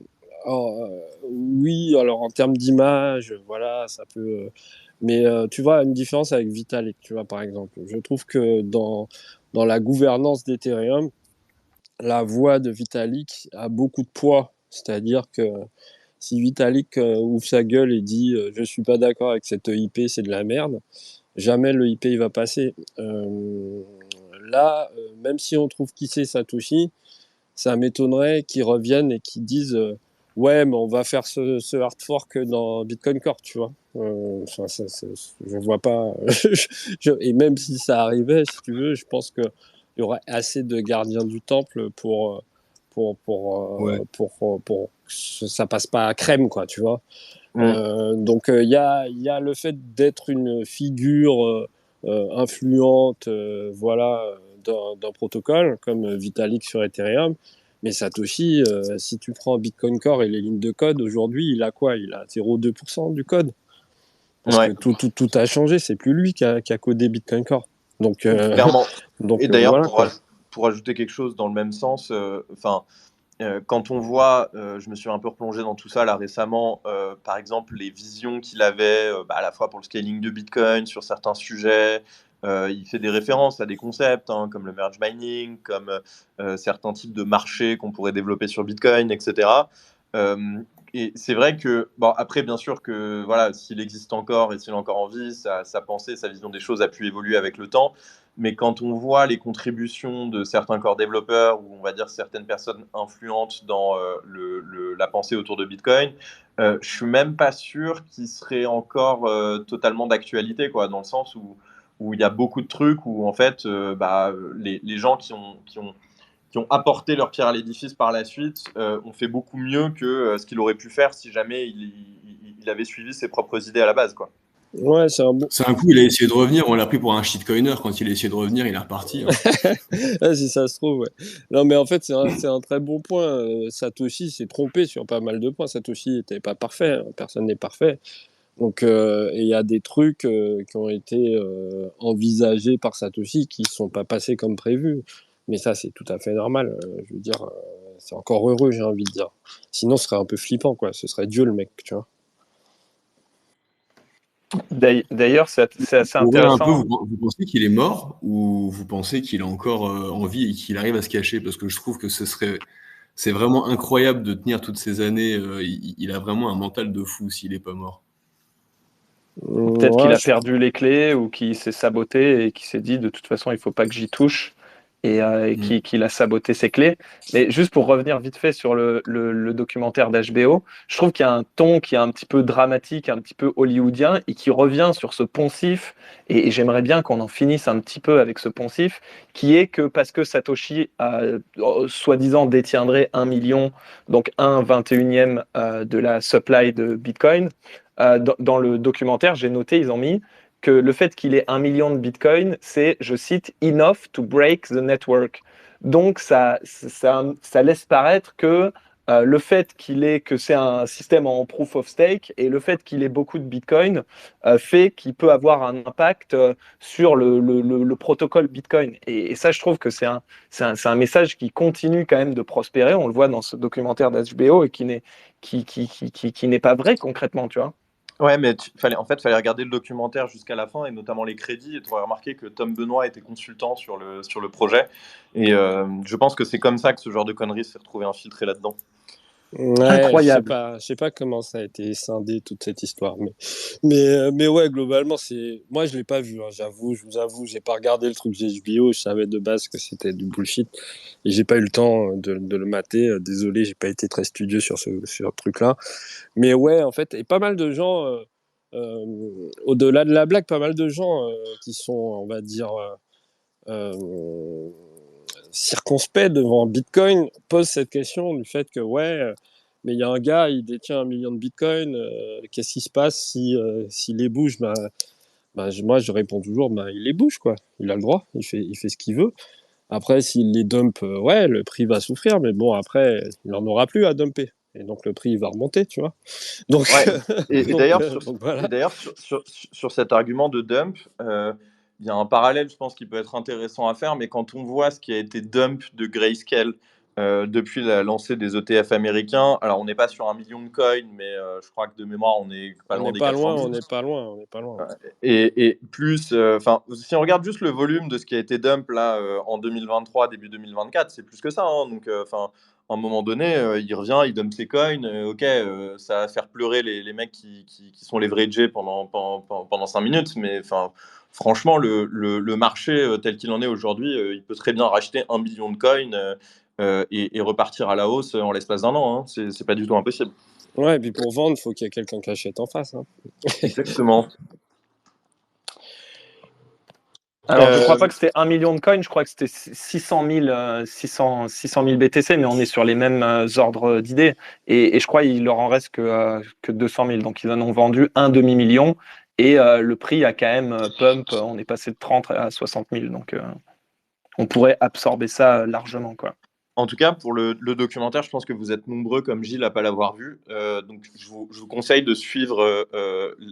oui, alors en termes d'image, voilà, ça peut. Mais tu vois, une différence avec Vitalik, tu vois, par exemple. Je trouve que dans la gouvernance d'Ethereum, la voix de Vitalik a beaucoup de poids. C'est-à-dire que si Vitalik ouvre sa gueule et dit je suis pas d'accord avec cette EIP, c'est de la merde, jamais le IP il va passer. Là, même si on trouve qui c'est Satoshi, ça m'étonnerait qu'ils reviennent et qu'ils disent ouais, mais on va faire ce hard fork dans Bitcoin Core, tu vois. Enfin, je vois pas. Et même si ça arrivait, si tu veux, je pense qu'il y aurait assez de gardiens du temple Ouais. pour que ça passe pas à crème, quoi, tu vois. Donc il y a le fait d'être une figure influente, voilà, d'un protocole comme Vitalik sur Ethereum. Mais Satoshi, si tu prends Bitcoin Core et les lignes de code, aujourd'hui, il a quoi? Il a 0,2% du code. Parce que Ouais, tout a changé. C'est plus lui qui a codé Bitcoin Core. Donc, clairement. Et d'ailleurs, voilà quoi. pour ajouter quelque chose dans le même sens, quand on voit, je me suis un peu replongé dans tout ça là récemment, par exemple les visions qu'il avait à la fois pour le scaling de Bitcoin sur certains sujets. Il fait des références à des concepts hein, comme le merge mining, comme certains types de marchés qu'on pourrait développer sur Bitcoin, etc. Et c'est vrai que, bon, après, bien sûr que voilà, s'il existe encore et s'il est encore en vie, sa pensée, sa vision des choses a pu évoluer avec le temps. Mais quand on voit les contributions de certains core développeurs ou on va dire certaines personnes influentes dans la pensée autour de Bitcoin, je suis même pas sûr qu'ils seraient encore totalement d'actualité, quoi, dans le sens où il y a beaucoup de trucs où en fait les gens qui ont apporté leur pierre à l'édifice par la suite ont fait beaucoup mieux que ce qu'il aurait pu faire si jamais il avait suivi ses propres idées à la base, quoi. Ouais, c'est un bon. C'est un coup, il a essayé de revenir, on l'a pris pour un shitcoiner. Quand il a essayé de revenir, il est reparti, hein. Ah, si ça se trouve, ouais. Non, mais en fait, c'est un très bon point. Satoshi s'est trompé sur pas mal de points. Satoshi n'était pas parfait, hein. Personne n'est parfait. Donc, et il y a des trucs qui ont été envisagés par Satoshi qui ne sont pas passés comme prévu. Mais ça, c'est tout à fait normal. Je veux dire, c'est encore heureux, j'ai envie de dire. Sinon, ce serait un peu flippant, quoi. Ce serait Dieu, le mec, tu vois. D'ailleurs, c'est assez Pour ouvrir un peu, intéressant. vous pensez qu'il est mort ou vous pensez qu'il est encore en vie et qu'il arrive à se cacher? Parce que je trouve que c'est vraiment incroyable de tenir toutes ces années. Il a vraiment un mental de fou s'il est pas mort. Peut-être qu'il Ouais, a perdu les clés ou qu'il s'est saboté et qu'il s'est dit de toute façon il faut pas que j'y touche et Mm. qu'il a saboté ses clés. Mais juste pour revenir vite fait sur le documentaire d'HBO, je trouve qu'il y a un ton qui est un petit peu dramatique, un petit peu hollywoodien et qui revient sur ce poncif. Et j'aimerais bien qu'on en finisse un petit peu avec ce poncif, qui est que parce que Satoshi soi-disant détiendrait 1 million, donc 1/21e de la supply de Bitcoin. Dans le documentaire, j'ai noté, ils ont mis que le fait qu'il ait 1 million de Bitcoin, c'est, je cite, enough to break the network. Donc ça laisse paraître que le fait que c'est un système en proof of stake et le fait qu'il ait beaucoup de Bitcoin fait qu'il peut avoir un impact sur le protocole Bitcoin. Et ça, je trouve que c'est un message qui continue quand même de prospérer. On le voit dans ce documentaire d'HBO et qui n'est pas vrai concrètement, tu vois. Ouais, mais fallait regarder le documentaire jusqu'à la fin et notamment les crédits. Et tu aurais remarqué que Tom Benoît était consultant sur le projet. Et je pense que c'est comme ça que ce genre de conneries s'est retrouvé infiltré là-dedans. ouais, Incroyable. je sais pas comment ça a été scindé toute cette histoire, mais ouais, globalement, moi je l'ai pas vu, hein, je vous avoue, j'ai pas regardé le truc HBO, je savais de base que c'était du bullshit et j'ai pas eu le temps de le mater. Désolé, j'ai pas été très studieux sur ce truc-là, mais ouais, en fait, et pas mal de gens, au-delà de la blague, pas mal de gens qui sont, on va dire, euh, circonspect devant Bitcoin pose cette question du fait que ouais, mais il y a un gars, il détient 1 million de Bitcoin, qu'est-ce qui se passe s'il les bouge? Moi je réponds toujours, il les bouge quoi, il a le droit, il fait ce qu'il veut. Après s'il les dump, ouais, le prix va souffrir, mais bon après il n'en aura plus à dumper. Et donc le prix va remonter, tu vois. Donc, Ouais, et d'ailleurs, donc voilà. sur cet argument de dump, il y a un parallèle, je pense, qui peut être intéressant à faire, mais quand on voit ce qui a été dump de Grayscale depuis la lancée des ETF américains. Alors, on n'est pas sur 1 million de coins, mais je crois que de mémoire, on est pas loin des 400 000. On n'est pas loin. Et plus, si on regarde juste le volume de ce qui a été dump là en 2023, début 2024, c'est plus que ça. Hein. Donc, à un moment donné, il revient, il dump ses coins. Ok, ça va faire pleurer les mecs qui sont leveragés pendant 5 minutes. Mais franchement, le marché tel qu'il en est aujourd'hui, il peut très bien racheter 1 million de coins et repartir à la hausse en l'espace d'un an. Hein. C'est pas du tout impossible. Ouais, et puis pour vendre, il faut qu'il y ait quelqu'un qui achète en face. Hein. Exactement. Alors, je ne crois pas que c'était 1 million de coins, je crois que c'était 600 000 BTC, mais on est sur les mêmes ordres d'idées. Et je crois qu'il leur en reste que 200 000. Donc, ils en ont vendu un demi-million. Et le prix a quand même pump. On est passé de 30 à 60 000. Donc, on pourrait absorber ça largement, quoi. En tout cas, pour le documentaire, je pense que vous êtes nombreux comme Gilles à pas l'avoir vu. Donc, je vous conseille de suivre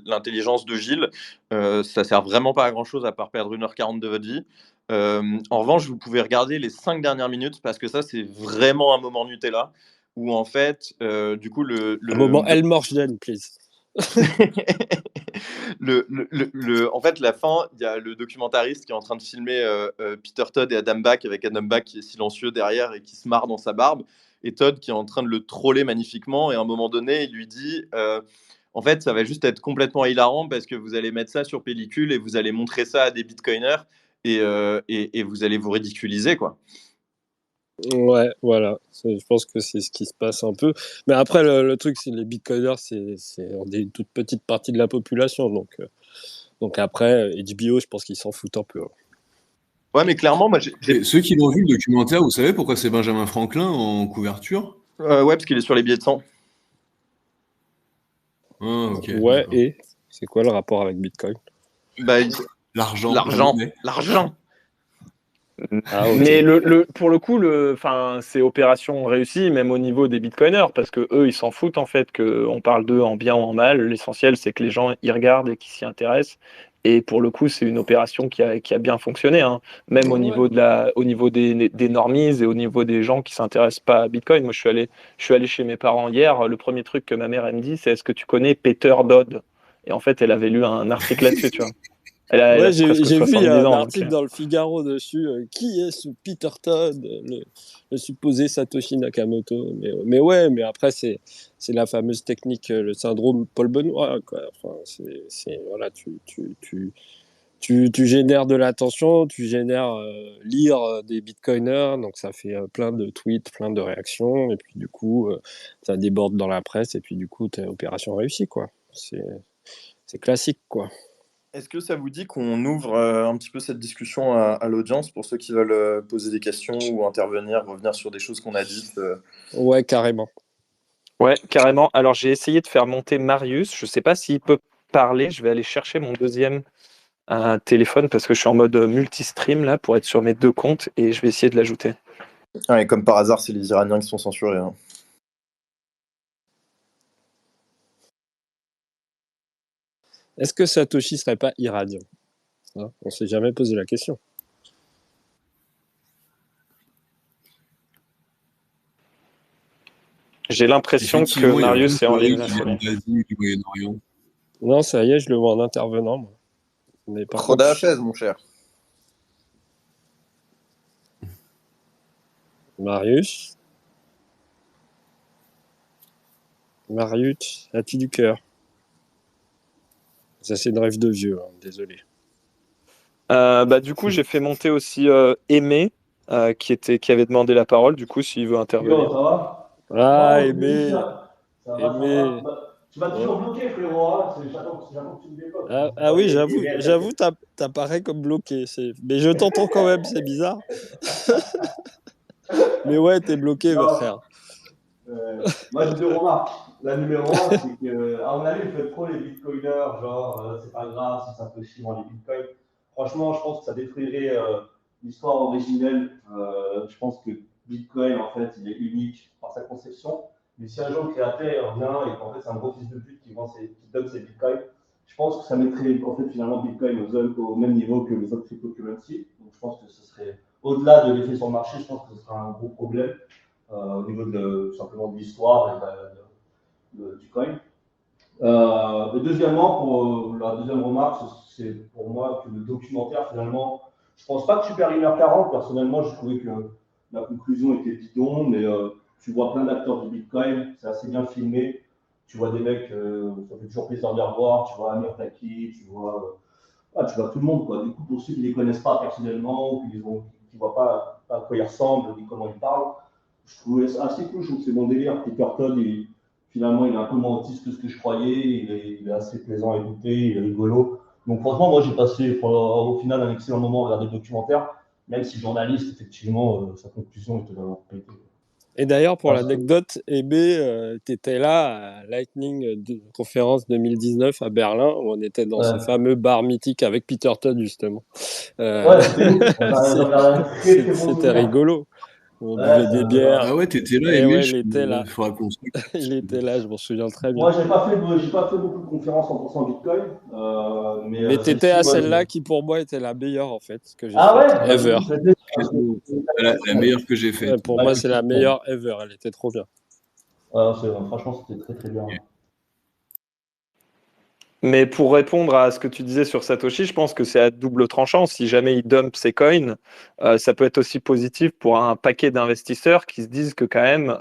l'intelligence de Gilles. Ça sert vraiment pas à grand-chose à part perdre 1h40 de votre vie. En revanche, vous pouvez regarder les 5 dernières minutes parce que ça, c'est vraiment un moment Nutella où en fait, du coup, Un moment Elmore James, please. En fait, la fin, il y a le documentariste qui est en train de filmer Peter Todd et Adam Back, avec Adam Back qui est silencieux derrière et qui se marre dans sa barbe, et Todd qui est en train de le troller magnifiquement. Et à un moment donné, il lui dit en fait, ça va juste être complètement hilarant parce que vous allez mettre ça sur pellicule et vous allez montrer ça à des bitcoiners et vous allez vous ridiculiser, quoi. Ouais, voilà. Je pense que c'est ce qui se passe un peu. Mais après, le truc, c'est les bitcoiners, c'est des toute petite partie de la population. Donc après, HBO, je pense qu'ils s'en foutent un peu. Hein. Ouais, mais clairement, moi, Ceux qui l'ont vu, le documentaire, vous savez pourquoi c'est Benjamin Franklin en couverture? Ouais, parce qu'il est sur les billets de sang. Ah, ok. Ouais, D'accord. et c'est quoi le rapport avec Bitcoin? Bah, L'argent. l'argent. Ah, ok. Mais pour le coup, c'est opération réussie, même au niveau des bitcoiners, parce que eux, ils s'en foutent en fait qu'on parle d'eux en bien ou en mal. L'essentiel, c'est que les gens y regardent et qu'ils s'y intéressent. Et pour le coup, c'est une opération qui a bien fonctionné, hein. Même au niveau des normies et au niveau des gens qui s'intéressent pas à Bitcoin. Moi, je suis allé chez mes parents hier. Le premier truc que ma mère elle me dit, c'est est-ce que tu connais Peter Dodd? Et en fait, elle avait lu un article là-dessus, tu vois. Elle a presque j'ai vu 70 un ans. article dans le Figaro dessus. Qui est ce Peter Todd, le supposé Satoshi Nakamoto? Mais ouais, mais après, c'est la fameuse technique, le syndrome Paul Benoît, quoi. Enfin, voilà, tu génères de l'attention, tu génères lire des bitcoiners, donc ça fait plein de tweets, plein de réactions, et puis du coup, ça déborde dans la presse, et puis du coup, t'as opération réussie, quoi. C'est classique, quoi. Est-ce que ça vous dit qu'on ouvre un petit peu cette discussion à l'audience pour ceux qui veulent poser des questions ou intervenir, revenir sur des choses qu'on a dites Ouais, carrément. Ouais, carrément. Alors, j'ai essayé de faire monter Marius. Je ne sais pas s'il peut parler. Je vais aller chercher mon deuxième téléphone parce que je suis en mode multi-stream là pour être sur mes deux comptes et je vais essayer de l'ajouter. et comme par hasard, c'est les Iraniens qui sont censurés. Hein. Est-ce que Satoshi serait pas iranien? Hein, on s'est jamais posé la question. J'ai l'impression que Marius est en ligne. Non, ça y est, je le vois en intervenant. Moi. Mais par Khoda Hafez, mon cher. Marius, as-tu du cœur? Ça, c'est une rêve de vieux, hein, désolé. Du coup, j'ai fait monter aussi Aimé, qui avait demandé la parole. Du coup, s'il veut intervenir. Ça va? Ah, Aimé. Ça va. Tu m'as toujours bloqué, frérot. Hein. J'attends que tu me débloques. Ah oui, j'avoue, t'apparais comme bloqué. Mais je t'entends quand même, c'est bizarre. Mais ouais, t'es bloqué, frère. Moi, j'ai deux remarques. La numéro 1, c'est que, à mon avis, vous faites trop les bitcoiners, genre, c'est pas grave si ça peut suivre les bitcoins. Franchement, je pense que ça détruirait l'histoire originelle. Je pense que Bitcoin, en fait, il est unique par sa conception. Mais si un jour le créateur vient et qu'en fait, c'est un gros fils de pute qui donne ses bitcoins, je pense que ça mettrait en fait finalement Bitcoin au même niveau que les autres cryptocurrencies. Donc, je pense que ce serait, au-delà de l'effet sur le marché, je pense que ce sera un gros problème. au niveau simplement de l'histoire et du coin. Et deuxièmement, pour la deuxième remarque, c'est pour moi que le documentaire, finalement, je pense pas que Super 1h40, personnellement, j'ai trouvé que la conclusion était bidon, mais tu vois plein d'acteurs du Bitcoin, c'est assez bien filmé. Tu vois des mecs, ça fait toujours plaisir de les revoir. Tu vois Amir Taki, tu vois tout le monde, quoi. Du coup, pour ceux qui ne les connaissent pas personnellement ou qui ne voient pas à quoi ils ressemblent ni comment ils parlent, je trouvais ça assez cool. Je trouve que c'est mon délire. Peter Todd, finalement, il est un peu moins autiste que ce que je croyais. Il est assez plaisant à écouter, il est rigolo. Donc, franchement, moi, j'ai passé au final un excellent moment à regarder le documentaire, même si journaliste, effectivement, sa conclusion était vraiment pétée. Et d'ailleurs, pour l'anecdote, Aimé, tu étais là à Lightning Conférence 2019 à Berlin, où on était dans ce fameux bar mythique avec Peter Todd, justement. Ouais, c'était ouf. C'était rigolo. On buvait des bières. Ah ouais, t'étais là, et Aimé, ouais, il était là. Il était là, je m'en souviens très bien. Moi, j'ai pas fait beaucoup de conférences en pensant Bitcoin. Mais t'étais à celle-là qui, pour moi, était la meilleure, en fait, que j'ai faite. ever. La meilleure que j'ai faite. Pour moi, c'est la meilleure ever. Elle était trop bien. Franchement, c'était très, très bien. Mais pour répondre à ce que tu disais sur Satoshi, je pense que c'est à double tranchant. Si jamais il dump ses coins, ça peut être aussi positif pour un paquet d'investisseurs qui se disent que quand même,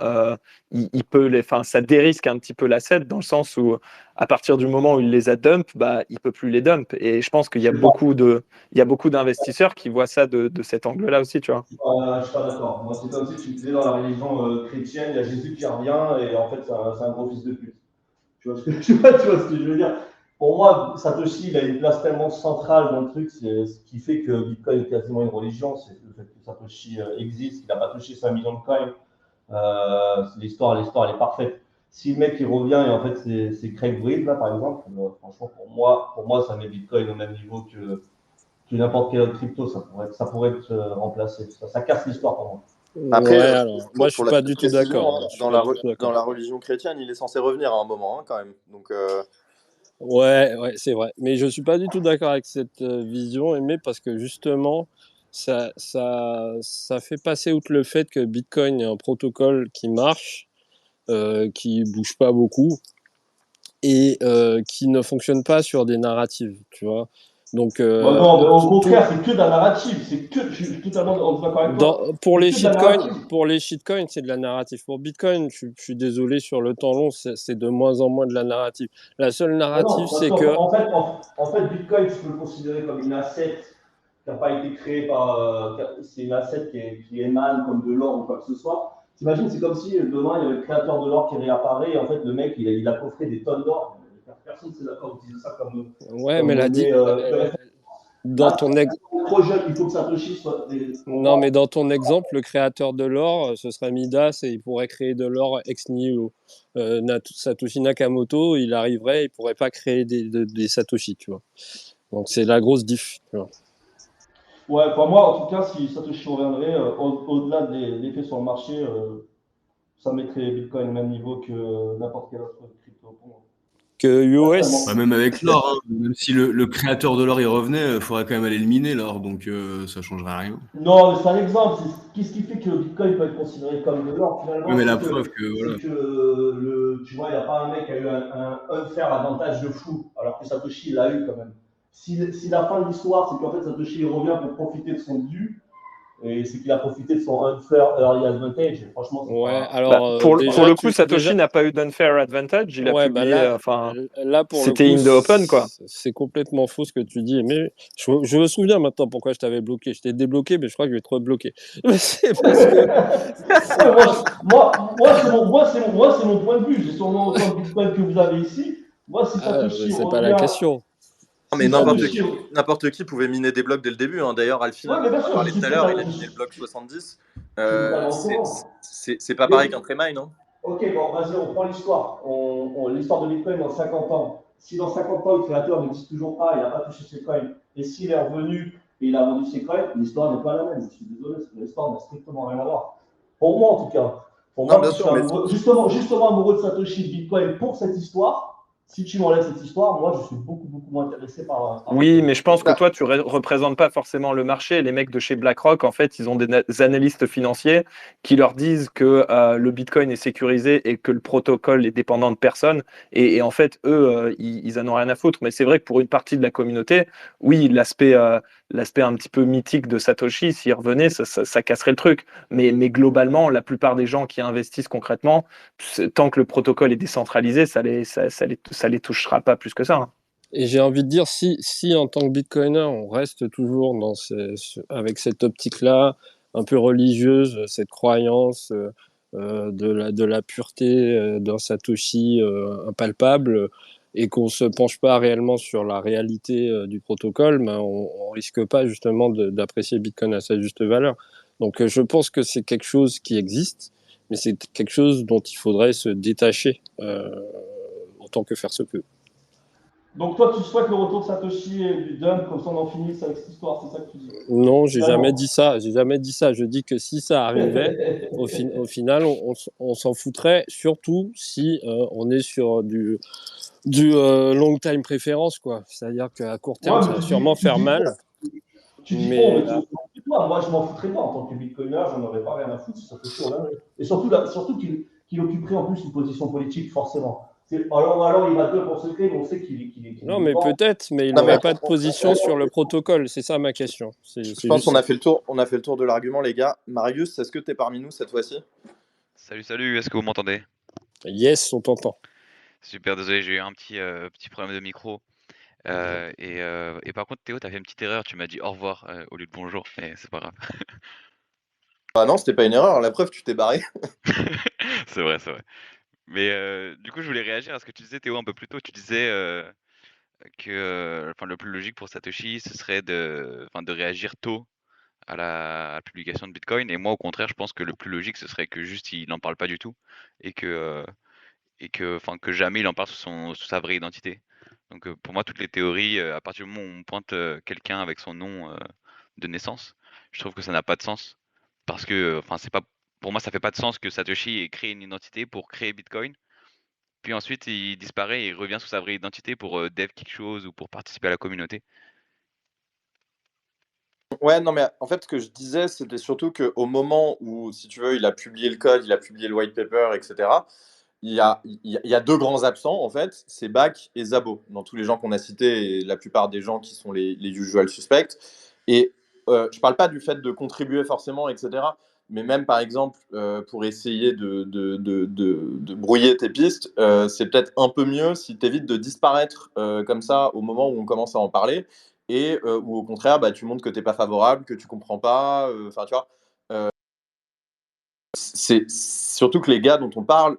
il peut ça dérisque un petit peu l'asset dans le sens où à partir du moment où il les a dump, il peut plus les dump. Et je pense qu'il y a beaucoup d'investisseurs qui voient ça de cet angle-là aussi, tu vois. Je suis pas d'accord. Moi, c'est comme si tu me disais dans la religion chrétienne, il y a Jésus qui revient et en fait, c'est un gros fils de pute. Tu vois ce que je veux dire? Pour moi, Satoshi, il a une place tellement centrale dans le truc, c'est ce qui fait que Bitcoin est quasiment une religion, c'est le fait que Satoshi existe, il n'a pas touché 5 millions de coins. L'histoire, elle est parfaite. Si le mec il revient et en fait c'est Craig Wright là par exemple, franchement pour moi ça met Bitcoin au même niveau que n'importe quel autre crypto, ça pourrait être remplacé. Ça casse l'histoire pour moi. Après, moi je suis pas du tout d'accord. Dans la religion chrétienne, il est censé revenir à un moment quand même. Donc Ouais, c'est vrai. Mais je suis pas du tout d'accord avec cette vision, Aimé, parce que justement, ça fait passer outre le fait que Bitcoin est un protocole qui marche, qui bouge pas beaucoup et qui ne fonctionne pas sur des narratives, tu vois. Donc, non, mais au contraire, c'est que de la narrative. Je suis totalement d'accord avec toi. Pour les shitcoins, c'est de la narrative. Pour Bitcoin, je suis désolé, sur le temps long, c'est de moins en moins de la narrative. La seule narrative, c'est que... En fait, Bitcoin, tu peux le considérer comme une asset qui n'a pas été créée par... c'est une asset qui émane comme de l'or ou quoi que ce soit. T'imagines, c'est comme si demain, il y avait le créateur de l'or qui réapparaît et en fait, le mec, il a coffré des tonnes d'or. Personne ne s'est d'accord d'utiliser ça comme... Ouais, mais dans ton trop jeune, il faut que Satoshi soit... Non, mais dans ton exemple, le créateur de l'or, ce serait Midas et il pourrait créer de l'or ex nihilo. Satoshi Nakamoto, il arriverait, il pourrait pas créer des Satoshi, tu vois. Donc c'est la grosse diff, tu vois. Ouais, pour moi, en tout cas, si Satoshi reviendrait, au-delà des effets sur le marché, ça mettrait Bitcoin au même niveau que n'importe quel autre crypto. Que UOS. Même avec l'or, hein. Même si le créateur de l'or y revenait, il faudrait quand même aller le miner l'or, donc ça changerait rien. Non, mais c'est un exemple. Qu'est-ce qui fait que Bitcoin peut être considéré comme de l'or finalement? Oui, mais la preuve que voilà. Tu vois, il n'y a pas un mec qui a eu un unfair avantage de fou, alors que Satoshi l'a eu quand même. Si la fin de l'histoire, c'est qu'en fait Satoshi revient pour profiter de son dû, et c'est qu'il a profité de son unfair early advantage. Et franchement, pour le coup, Satoshi n'a pas eu d'unfair advantage. Il a publié. Là, pour c'était in the open, quoi. C'est complètement faux ce que tu dis. Mais je me souviens maintenant pourquoi je t'avais bloqué. Je t'ai débloqué, mais je crois que je vais te rebloquer. C'est parce que. moi, c'est mon point de vue. J'ai sûrement autant de Bitcoin que vous avez ici. Moi, si Satoshi c'est pas la question. Non, mais n'importe qui pouvait miner des blocs dès le début. Hein. D'ailleurs, Alfine, on en parlait tout à l'heure, il a miné le bloc 70. C'est pas pareil qu'un pré-mine, non? Ok, bon, vas-y, on prend l'histoire. L'histoire de Bitcoin dans 50 ans. Si dans 50 ans, le créateur n'existe toujours pas, il n'a pas touché ses coins, et s'il est revenu et il a vendu ses coins, l'histoire n'est pas la même. Je suis désolé, l'histoire n'a strictement rien à voir. Pour moi, en tout cas. Pour moi, bien sûr, justement amoureux de Satoshi Bitcoin pour cette histoire. Si tu m'enlèves cette histoire, moi, je suis beaucoup moins intéressé par Oui, mais je pense que toi, tu représentes pas forcément le marché. Les mecs de chez BlackRock, en fait, ils ont des analystes financiers qui leur disent que le Bitcoin est sécurisé et que le protocole est dépendant de personne. Et en fait, eux, ils en ont rien à foutre. Mais c'est vrai que pour une partie de la communauté, oui, l'aspect un petit peu mythique de Satoshi, s'il revenait, ça casserait le truc. Mais globalement, la plupart des gens qui investissent concrètement, tant que le protocole est décentralisé, ça les touchera pas plus que ça, hein. Et j'ai envie de dire, si en tant que Bitcoiner, on reste toujours avec cette optique-là, un peu religieuse, cette croyance de la pureté d'un Satoshi impalpable, et qu'on se penche pas réellement sur la réalité du protocole, ben on risque pas justement d'apprécier Bitcoin à sa juste valeur. Donc je pense que c'est quelque chose qui existe, mais c'est quelque chose dont il faudrait se détacher autant que faire se peut. Donc toi, tu souhaites le retour de Satoshi et du dump, comme ça on en finisse avec cette histoire, c'est ça que tu dis? Non, j'ai jamais dit ça. J'ai jamais dit ça. Je dis que si ça arrivait, au final, on s'en foutrait, surtout si on est sur du long time préférence, quoi. C'est-à-dire qu'à court terme, ça va sûrement faire mal. Tu dis mais moi, je m'en foutrais pas en tant que Bitcoiner, j'en aurais pas rien à foutre si Satoshi reviendrait. Et surtout qu'il occuperait en plus une position politique, forcément. Alors il va deux pour secret, mais on sait qu'il est. Non, mais peut-être, mais il n'aurait pas de position sur le protocole. C'est ça ma question. Je pense qu'on a fait le tour. On a fait le tour de l'argument, les gars. Marius, est-ce que tu es parmi nous cette fois-ci? Salut. Est-ce que vous m'entendez? Yes, on t'entend. Super, désolé, j'ai eu un petit problème de micro. Et par contre, Théo, t'as fait une petite erreur. Tu m'as dit au revoir au lieu de bonjour, mais c'est pas grave. Ah non, c'était pas une erreur. La preuve, tu t'es barré. C'est vrai. Mais du coup, je voulais réagir à ce que tu disais, Théo, un peu plus tôt. Tu disais que le plus logique pour Satoshi, ce serait de réagir tôt à la publication de Bitcoin. Et moi, au contraire, je pense que le plus logique, ce serait que juste il n'en parle pas du tout et que jamais il en parle sous sa vraie identité. Donc pour moi, toutes les théories, à partir du moment où on pointe quelqu'un avec son nom de naissance, je trouve que ça n'a pas de sens. Parce que, c'est pas, pour moi, ça fait pas de sens que Satoshi ait créé une identité pour créer Bitcoin. Puis ensuite, il disparaît et il revient sous sa vraie identité pour dev quelque chose ou pour participer à la communauté. Ouais, non, mais en fait, ce que je disais, c'était surtout qu'au moment où, si tu veux, il a publié le code, il a publié le white paper, etc., il y a deux grands absents, en fait, c'est Bach et Szabo, dans tous les gens qu'on a cités, et la plupart des gens qui sont les usual suspects. Et je ne parle pas du fait de contribuer forcément, etc., mais même, par exemple, pour essayer de brouiller tes pistes, c'est peut-être un peu mieux si tu évites de disparaître comme ça au moment où on commence à en parler, et ou au contraire, tu montres que tu n'es pas favorable, que tu ne comprends pas, enfin, tu vois. C'est surtout que les gars dont on parle,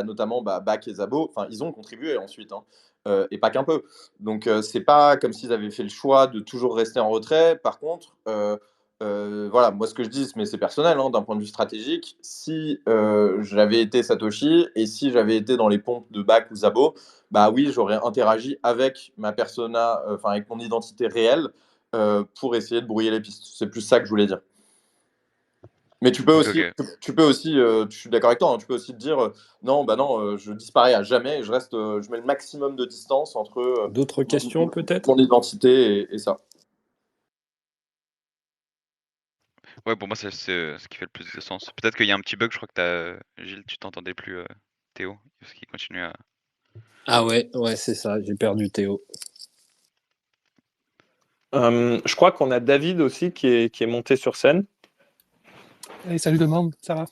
notamment Bach et Szabo, ils ont contribué ensuite, hein, et pas qu'un peu. Donc c'est pas comme s'ils avaient fait le choix de toujours rester en retrait. Par contre, voilà, moi ce que je dis, mais c'est personnel, hein, d'un point de vue stratégique, si j'avais été Satoshi et si j'avais été dans les pompes de Bach ou Szabo, oui, j'aurais interagi avec ma persona, avec mon identité réelle pour essayer de brouiller les pistes. C'est plus ça que je voulais dire. Mais tu peux aussi, je suis d'accord avec toi, hein, tu peux aussi te dire non, je disparais à jamais et je reste, je mets le maximum de distance entre d'autres questions peut-être mon identité et ça. Ouais, pour moi, c'est ce qui fait le plus de sens. Peut-être qu'il y a un petit bug, je crois que Gilles, tu t'entendais plus, Théo, parce qu'il continue à. Ah ouais, c'est ça, j'ai perdu Théo. Je crois qu'on a David aussi qui est monté sur scène. Hey, salut tout le monde, ça va?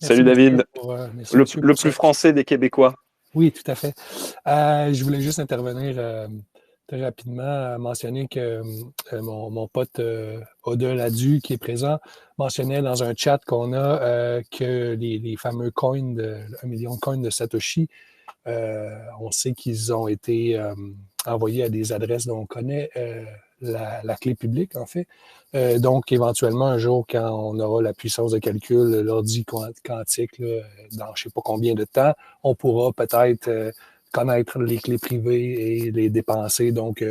Salut David, le plus français des Québécois. Oui, tout à fait. Je voulais juste intervenir très rapidement, mentionner que mon pote Oda Ladu, qui est présent, mentionnait dans un chat qu'on a que les fameux coins, 1 million de coins de Satoshi, on sait qu'ils ont été envoyés à des adresses dont on connaît la clé publique, en fait. Donc, éventuellement, un jour, quand on aura la puissance de calcul, l'ordi quantique, là, dans je ne sais pas combien de temps, on pourra peut-être connaître les clés privées et les dépenser. Donc,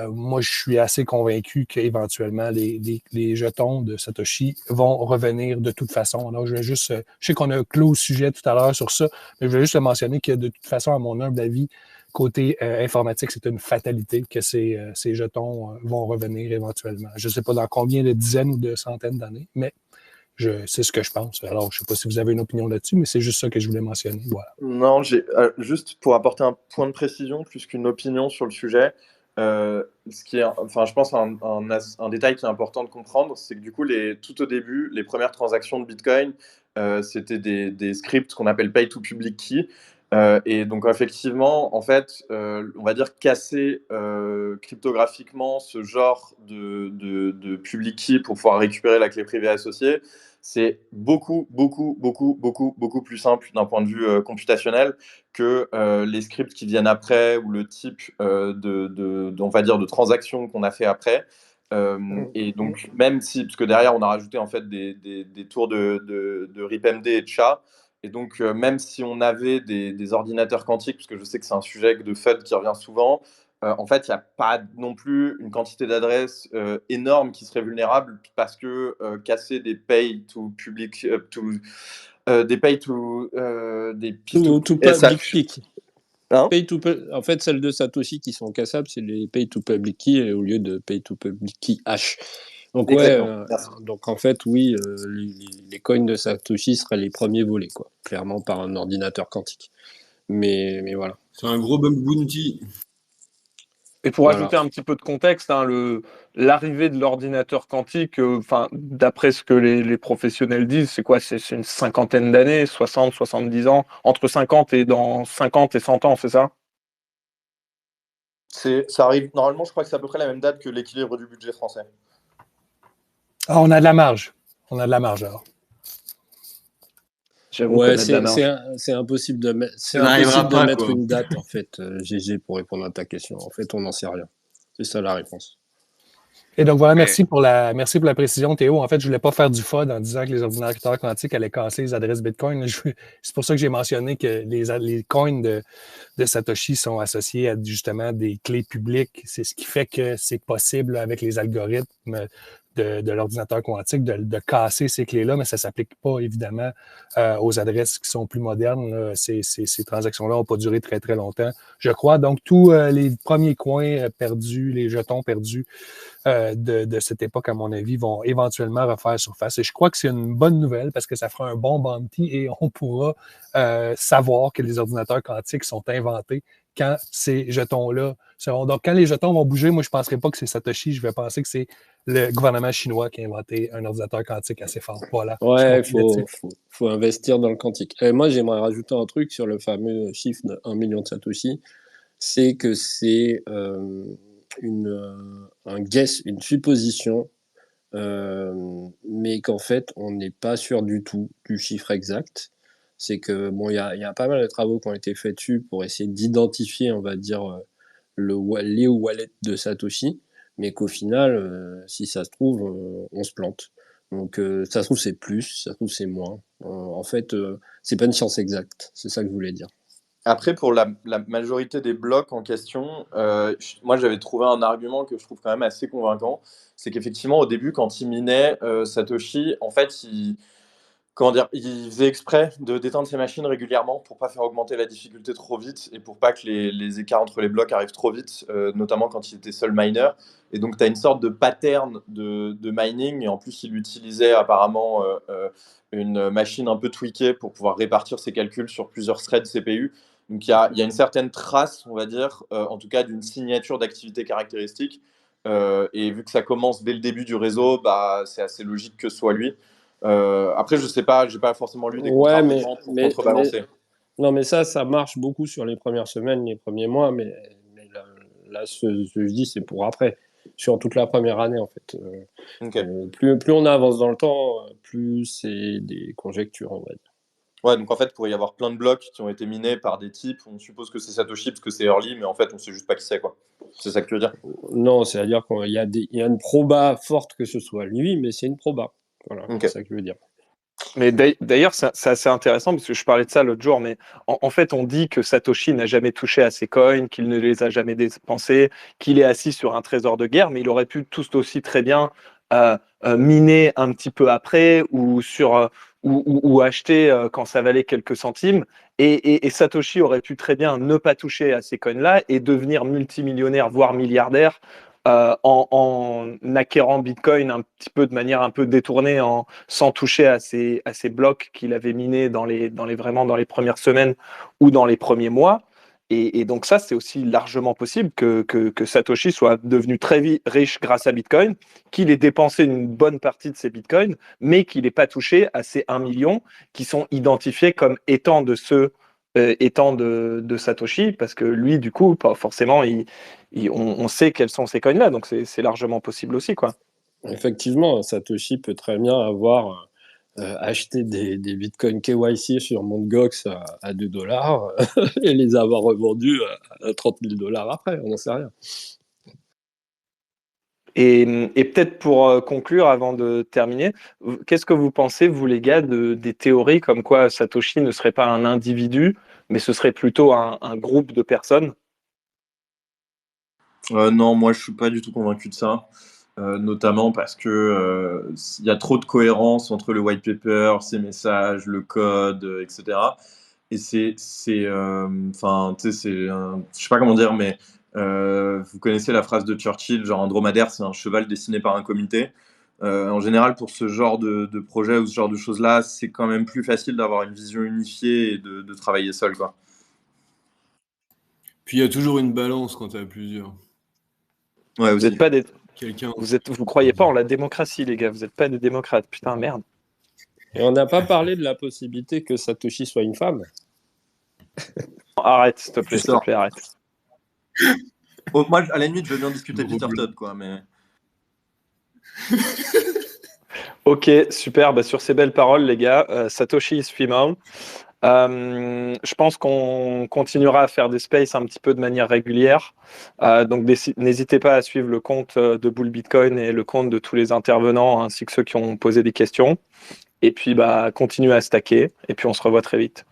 moi, je suis assez convaincu qu'éventuellement, les jetons de Satoshi vont revenir de toute façon. Alors, je sais qu'on a clos au sujet tout à l'heure sur ça, mais je voulais juste le mentionner que de toute façon, à mon humble avis, côté informatique, c'est une fatalité que ces jetons vont revenir éventuellement. Je ne sais pas dans combien de dizaines ou de centaines d'années, mais c'est ce que je pense. Alors, je ne sais pas si vous avez une opinion là-dessus, mais c'est juste ça que je voulais mentionner. Voilà. Non, juste pour apporter un point de précision plus qu'une opinion sur le sujet, ce qui est, enfin, je pense un détail qui est important de comprendre, c'est que du coup, tout au début, les premières transactions de Bitcoin, c'était des scripts qu'on appelle pay to public key. Et donc, effectivement, en fait, on va dire casser cryptographiquement ce genre de public key pour pouvoir récupérer la clé privée associée, c'est beaucoup, beaucoup, beaucoup, beaucoup, beaucoup plus simple d'un point de vue computationnel que les scripts qui viennent après ou le type on va dire, de transactions qu'on a fait après. Et donc, même si, parce que derrière, on a rajouté en fait des tours de RIPMD et de SHA, et donc, même si on avait des ordinateurs quantiques, parce que je sais que c'est un sujet de FUD qui revient souvent, en fait, il n'y a pas non plus une quantité d'adresses énorme qui serait vulnérable parce que casser des pay to public, des pay to des To public key. Hein? En fait, celles de Satoshi qui sont cassables, c'est les pay to public key au lieu de pay to public key hash. Donc donc en fait, oui, les coins de Satoshi seraient les premiers volés, quoi, clairement par un ordinateur quantique. Mais voilà. C'est un gros bug bounty. Et pour ajouter un petit peu de contexte, hein, l'arrivée de l'ordinateur quantique, d'après ce que les professionnels disent, c'est quoi? C'est une cinquantaine d'années, 60, 70 ans, entre 50 et 100 ans, c'est ça? Ça arrive, normalement, je crois que c'est à peu près la même date que l'équilibre du budget français. Ah, on a de la marge. On a de la marge, alors. Ouais, c'est impossible de mettre une date, en fait, GG, pour répondre à ta question. En fait, on n'en sait rien. C'est ça la réponse. Et donc voilà, merci pour la précision, Théo. En fait, je ne voulais pas faire du FUD en disant que les ordinateurs quantiques allaient casser les adresses Bitcoin. C'est pour ça que j'ai mentionné que les coins de Satoshi sont associés à justement des clés publiques. C'est ce qui fait que c'est possible avec les algorithmes de l'ordinateur quantique de casser ces clés-là, mais ça ne s'applique pas évidemment aux adresses qui sont plus modernes. Ces transactions-là n'ont pas duré très, très longtemps, je crois. Donc, tous les premiers coins perdus, les jetons perdus de cette époque, à mon avis, vont éventuellement refaire surface. Et je crois que c'est une bonne nouvelle parce que ça fera un bon bounty et on pourra savoir que les ordinateurs quantiques sont inventés quand ces jetons-là seront. Donc, quand les jetons vont bouger, moi, je ne penserai pas que c'est Satoshi. Je vais penser que c'est le gouvernement chinois qui a inventé un ordinateur quantique assez fort. Voilà. Ouais, faut investir dans le quantique. Et moi, j'aimerais rajouter un truc sur le fameux chiffre de 1 million de Satoshi. C'est que c'est un guess, une supposition, mais qu'en fait, on n'est pas sûr du tout du chiffre exact. C'est que, bon, il y a pas mal de travaux qui ont été faits dessus pour essayer d'identifier, on va dire, les wallets de Satoshi, mais qu'au final, si ça se trouve, on se plante. Donc, ça se trouve, c'est plus, ça se trouve, c'est moins. En fait, c'est pas une science exacte. C'est ça que je voulais dire. Après, pour la majorité des blocs en question, moi j'avais trouvé un argument que je trouve quand même assez convaincant. C'est qu'effectivement, au début, quand il minait Satoshi, en fait, il faisait exprès d'éteindre ses machines régulièrement pour pas faire augmenter la difficulté trop vite et pour pas que les écarts entre les blocs arrivent trop vite, notamment quand il était seul miner. Et donc, tu as une sorte de pattern de mining. Et en plus, il utilisait apparemment une machine un peu tweakée pour pouvoir répartir ses calculs sur plusieurs threads CPU. Donc, il y a une certaine trace, on va dire, en tout cas, d'une signature d'activité caractéristique. Et vu que ça commence dès le début du réseau, bah, c'est assez logique que ce soit lui. Après, je sais pas, j'ai pas forcément lu des contre-arguments pour contrebalancer. Non, mais ça marche beaucoup sur les premières semaines, les premiers mois, mais là, ce que je dis, c'est pour après, sur toute la première année, en fait. Okay. Plus on avance dans le temps, plus c'est des conjectures, on va dire. Ouais, donc en fait, il pourrait y avoir plein de blocs qui ont été minés par des types. On suppose que c'est Satoshi parce que c'est early, mais en fait, on sait juste pas qui c'est, quoi. C'est ça que tu veux dire? Non, c'est-à-dire qu'il y a une proba forte que ce soit lui, mais c'est une proba. Voilà, okay. C'est ça que je veux dire. Mais d'ailleurs, c'est assez intéressant parce que je parlais de ça l'autre jour, mais en fait, on dit que Satoshi n'a jamais touché à ses coins, qu'il ne les a jamais dépensés, qu'il est assis sur un trésor de guerre, mais il aurait pu tout aussi très bien miner un petit peu après ou sur ou acheter quand ça valait quelques centimes. Et Satoshi aurait pu très bien ne pas toucher à ces coins-là et devenir multimillionnaire, voire milliardaire, en acquérant Bitcoin un petit peu de manière un peu détournée, sans toucher à ces blocs qu'il avait minés vraiment dans les premières semaines ou dans les premiers mois. Et donc ça, c'est aussi largement possible que Satoshi soit devenu très riche grâce à Bitcoin, qu'il ait dépensé une bonne partie de ses Bitcoins, mais qu'il n'ait pas touché à ces 1 million qui sont identifiés comme étant de Satoshi, parce que lui, du coup, forcément, on sait quels sont ces coins-là, donc c'est largement possible aussi, quoi. Effectivement, Satoshi peut très bien avoir acheté des bitcoins KYC sur Mt. Gox à 2 dollars et les avoir revendus à 30 000 dollars après, on n'en sait rien. Et peut-être pour conclure, avant de terminer, qu'est-ce que vous pensez, vous les gars, des théories comme quoi Satoshi ne serait pas un individu, mais ce serait plutôt un groupe de personnes? Non, moi je suis pas du tout convaincu de ça, notamment parce que il y a trop de cohérence entre le white paper, ses messages, le code, etc. Et enfin, tu sais, je sais pas comment dire, mais vous connaissez la phrase de Churchill, genre un dromadaire, c'est un cheval dessiné par un comité. En général, pour ce genre de projet ou ce genre de choses-là, c'est quand même plus facile d'avoir une vision unifiée et de travailler seul, quoi. Puis il y a toujours une balance quand tu as plusieurs. Ouais, Vous êtes pas des... Quelqu'un. Vous croyez pas en la démocratie, les gars. Vous n'êtes pas des démocrates. Putain, merde. Et on n'a pas parlé de la possibilité que Satoshi soit une femme. Arrête, s'il te plaît, arrête. Oh, moi, à la limite, je veux bien discuter Peter Todd, quoi, mais... Ok, super. Bah, sur ces belles paroles, les gars, Satoshi is female. Je pense qu'on continuera à faire des spaces un petit peu de manière régulière. Donc, n'hésitez pas à suivre le compte de Bull Bitcoin et le compte de tous les intervenants, ainsi que ceux qui ont posé des questions. Et puis, bah, continuez à stacker. Et puis, on se revoit très vite.